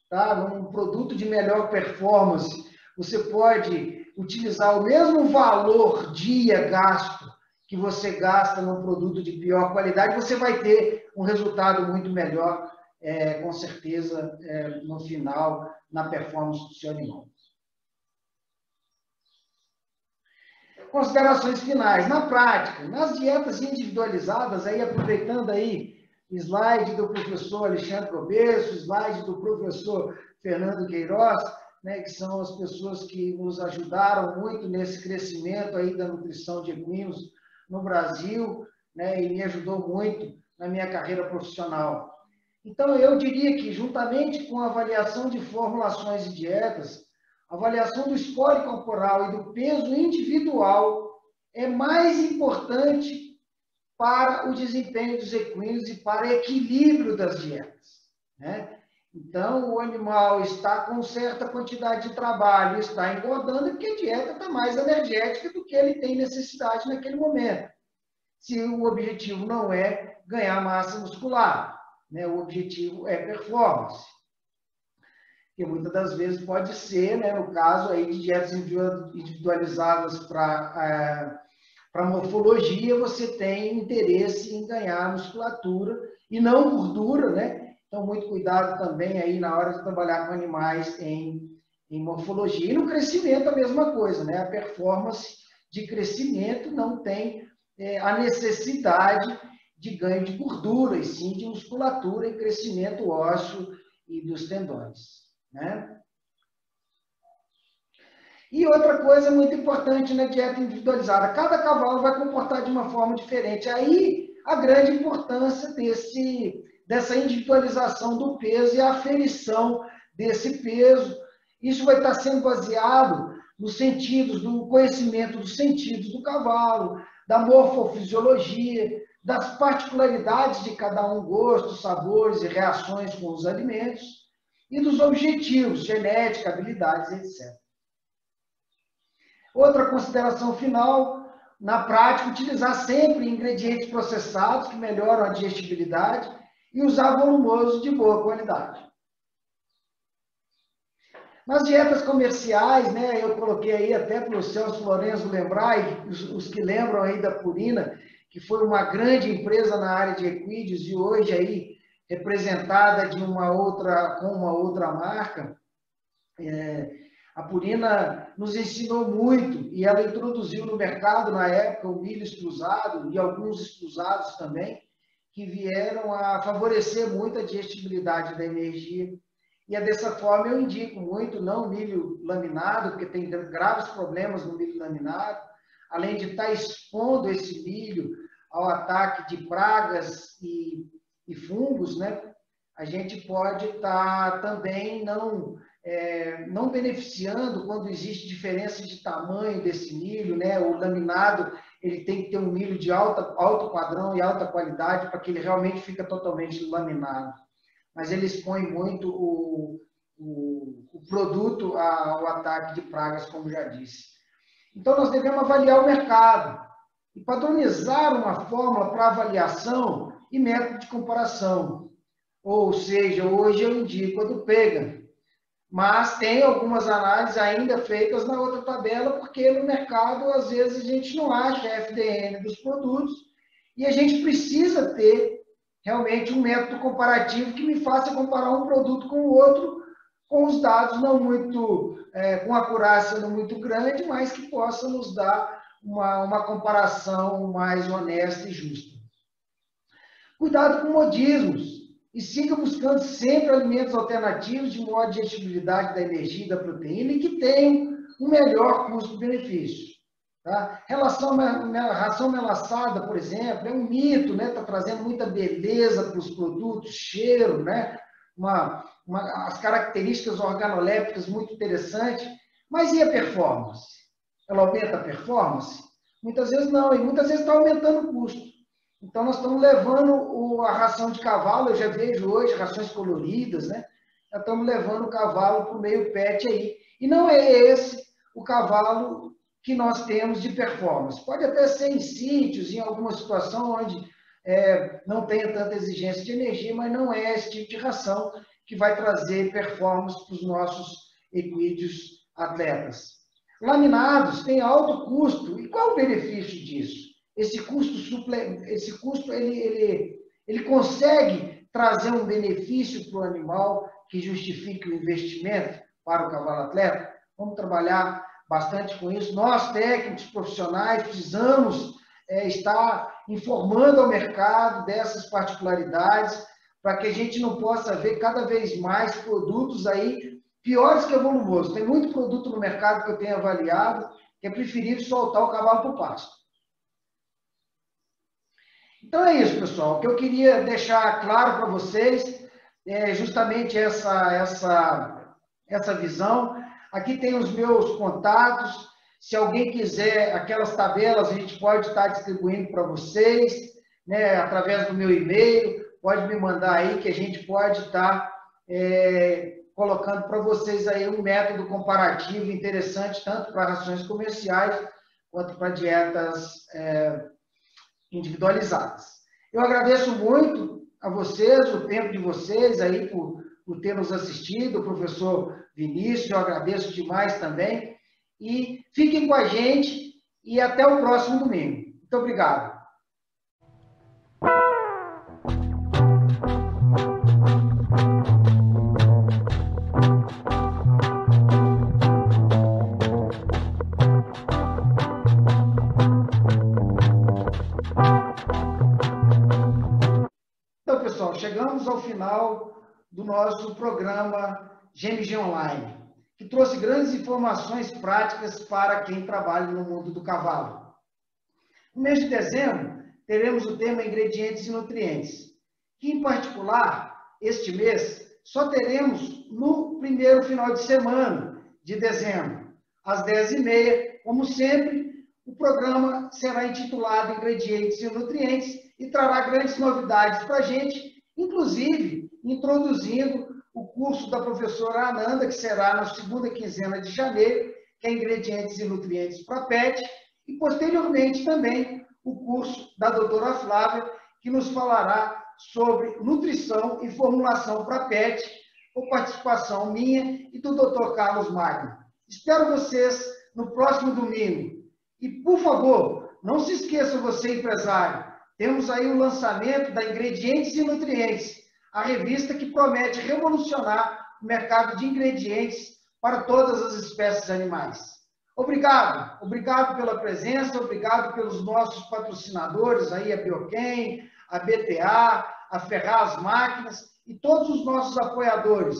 tá? Num produto de melhor performance, você pode utilizar o mesmo valor dia gasto que você gasta num produto de pior qualidade, você vai ter um resultado muito melhor, com certeza, no final, na performance do seu animal. Considerações finais. Na prática, nas dietas individualizadas, aí aproveitando aí slide do professor Alexandre Cobesso, slide do professor Fernando Queiroz, né, que são as pessoas que nos ajudaram muito nesse crescimento aí da nutrição de equinos no Brasil, né, e me ajudou muito na minha carreira profissional. Então, eu diria que, juntamente com a avaliação de formulações e dietas, a avaliação do score corporal e do peso individual é mais importante para o desempenho dos equinos e para o equilíbrio das dietas, né? Então, o animal está com certa quantidade de trabalho, está engordando, porque a dieta está mais energética do que ele tem necessidade naquele momento. Se o objetivo não é ganhar massa muscular, né? O objetivo é performance. porque muitas das vezes pode ser, né, no caso aí de dietas individualizadas para morfologia, você tem interesse em ganhar musculatura e não gordura, né? Então, muito cuidado também aí na hora de trabalhar com animais em morfologia. E no crescimento a mesma coisa, né? A performance de crescimento não tem a necessidade de ganho de gordura, e sim de musculatura e crescimento ósseo e dos tendões, né? E outra coisa muito importante na dieta individualizada, cada cavalo vai comportar de uma forma diferente. Aí a grande importância dessa individualização do peso e a aferição desse peso. Isso vai estar sendo baseado nos sentidos, do conhecimento dos sentidos do cavalo, da morfofisiologia, das particularidades de cada um, gostos, sabores e reações com os alimentos, e dos objetivos, genética, habilidades, etc. Outra consideração final, na prática, utilizar sempre ingredientes processados que melhoram a digestibilidade e usar volumosos de boa qualidade. Nas dietas comerciais, né, eu coloquei aí até para o Celso Lourenço lembrar, e os que lembram aí da Purina, que foi uma grande empresa na área de equídeos e hoje aí representada com uma outra marca, a Purina nos ensinou muito e ela introduziu no mercado, na época, o milho extrusado e alguns extrusados também, que vieram a favorecer muito a digestibilidade da energia. E é dessa forma eu indico muito, não o milho laminado, porque tem graves problemas no milho laminado, além de estar expondo esse milho ao ataque de pragas e fungos, né? A gente pode estar também não beneficiando quando existe diferença de tamanho desse milho, né? O laminado, ele tem que ter um milho de alto padrão e alta qualidade para que ele realmente fique totalmente laminado. Mas ele expõe muito o produto ao ataque de pragas, como já disse. Então, nós devemos avaliar o mercado e padronizar uma fórmula para avaliação e método de comparação. Ou seja, hoje eu indico a do Pegan, mas tem algumas análises ainda feitas na outra tabela, porque no mercado, às vezes, a gente não acha a FDN dos produtos e a gente precisa ter realmente um método comparativo que me faça comparar um produto com o outro, com os dados não muito, com acurácia não muito grande, mas que possa nos dar uma comparação mais honesta e justa. Cuidado com modismos e siga buscando sempre alimentos alternativos de maior digestibilidade da energia e da proteína e que tenham um melhor custo-benefício. Tá? Ração melaçada, por exemplo, é um mito, né? Está trazendo muita beleza para os produtos, cheiro, né? As características organolépticas muito interessantes, mas e a performance? Ela aumenta a performance? Muitas vezes não, e muitas vezes está aumentando o custo. Então, nós estamos levando a ração de cavalo, eu já vejo hoje rações coloridas, né? Já estamos levando o cavalo para o meio pet aí. E não é esse o cavalo que nós temos de performance. Pode até ser em sítios, em alguma situação onde não tenha tanta exigência de energia, mas não é esse tipo de ração que vai trazer performance para os nossos equídeos atletas. Laminados têm alto custo. E qual o benefício disso? Esse custo ele consegue trazer um benefício para o animal que justifique o investimento para o cavalo atleta? Vamos trabalhar bastante com isso. Nós, técnicos profissionais, precisamos estar informando ao mercado dessas particularidades para que a gente não possa ver cada vez mais produtos aí piores que a volumoso. Tem muito produto no mercado que eu tenho avaliado que é preferível soltar o cavalo para o pasto. Então é isso, pessoal. O que eu queria deixar claro para vocês é justamente essa visão. Aqui tem os meus contatos. Se alguém quiser aquelas tabelas, a gente pode estar distribuindo para vocês, né, através do meu e-mail. Pode me mandar aí que a gente pode estar colocando para vocês aí um método comparativo interessante, tanto para rações comerciais quanto para dietas individualizadas. Eu agradeço muito a vocês, o tempo de vocês aí por por ter nos assistido, o professor Vinícius, eu agradeço demais também. E fiquem com a gente e até o próximo domingo. Muito obrigado. Então, pessoal, chegamos ao final do nosso programa GMG Online, que trouxe grandes informações práticas para quem trabalha no mundo do cavalo. No mês de dezembro, teremos o tema Ingredientes e Nutrientes, que, em particular, este mês, só teremos no primeiro final de semana de dezembro, às 10h30. Como sempre, o programa será intitulado Ingredientes e Nutrientes e trará grandes novidades para a gente, inclusive introduzindo o curso da professora Ananda, que será na segunda quinzena de janeiro, que é Ingredientes e Nutrientes para Pet, e posteriormente também o curso da doutora Flávia, que nos falará sobre nutrição e formulação para pet, com participação minha e do doutor Carlos Magno. Espero vocês no próximo domingo. E, por favor, não se esqueça, você empresário, temos aí o lançamento da Ingredientes e Nutrientes, a revista que promete revolucionar o mercado de ingredientes para todas as espécies animais. Obrigado, obrigado pela presença, obrigado pelos nossos patrocinadores, aí a Bioquem, a BTA, a Ferraz Máquinas e todos os nossos apoiadores,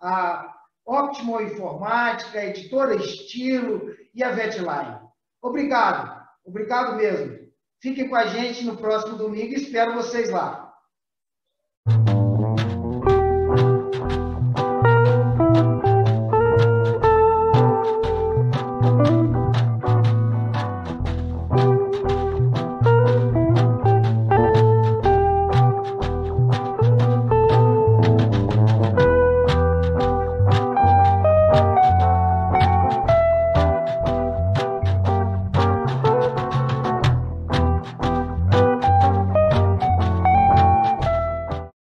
a Optimo Informática, a Editora Estilo e a Vetline. Obrigado, obrigado mesmo. Fiquem com a gente no próximo domingo e espero vocês lá.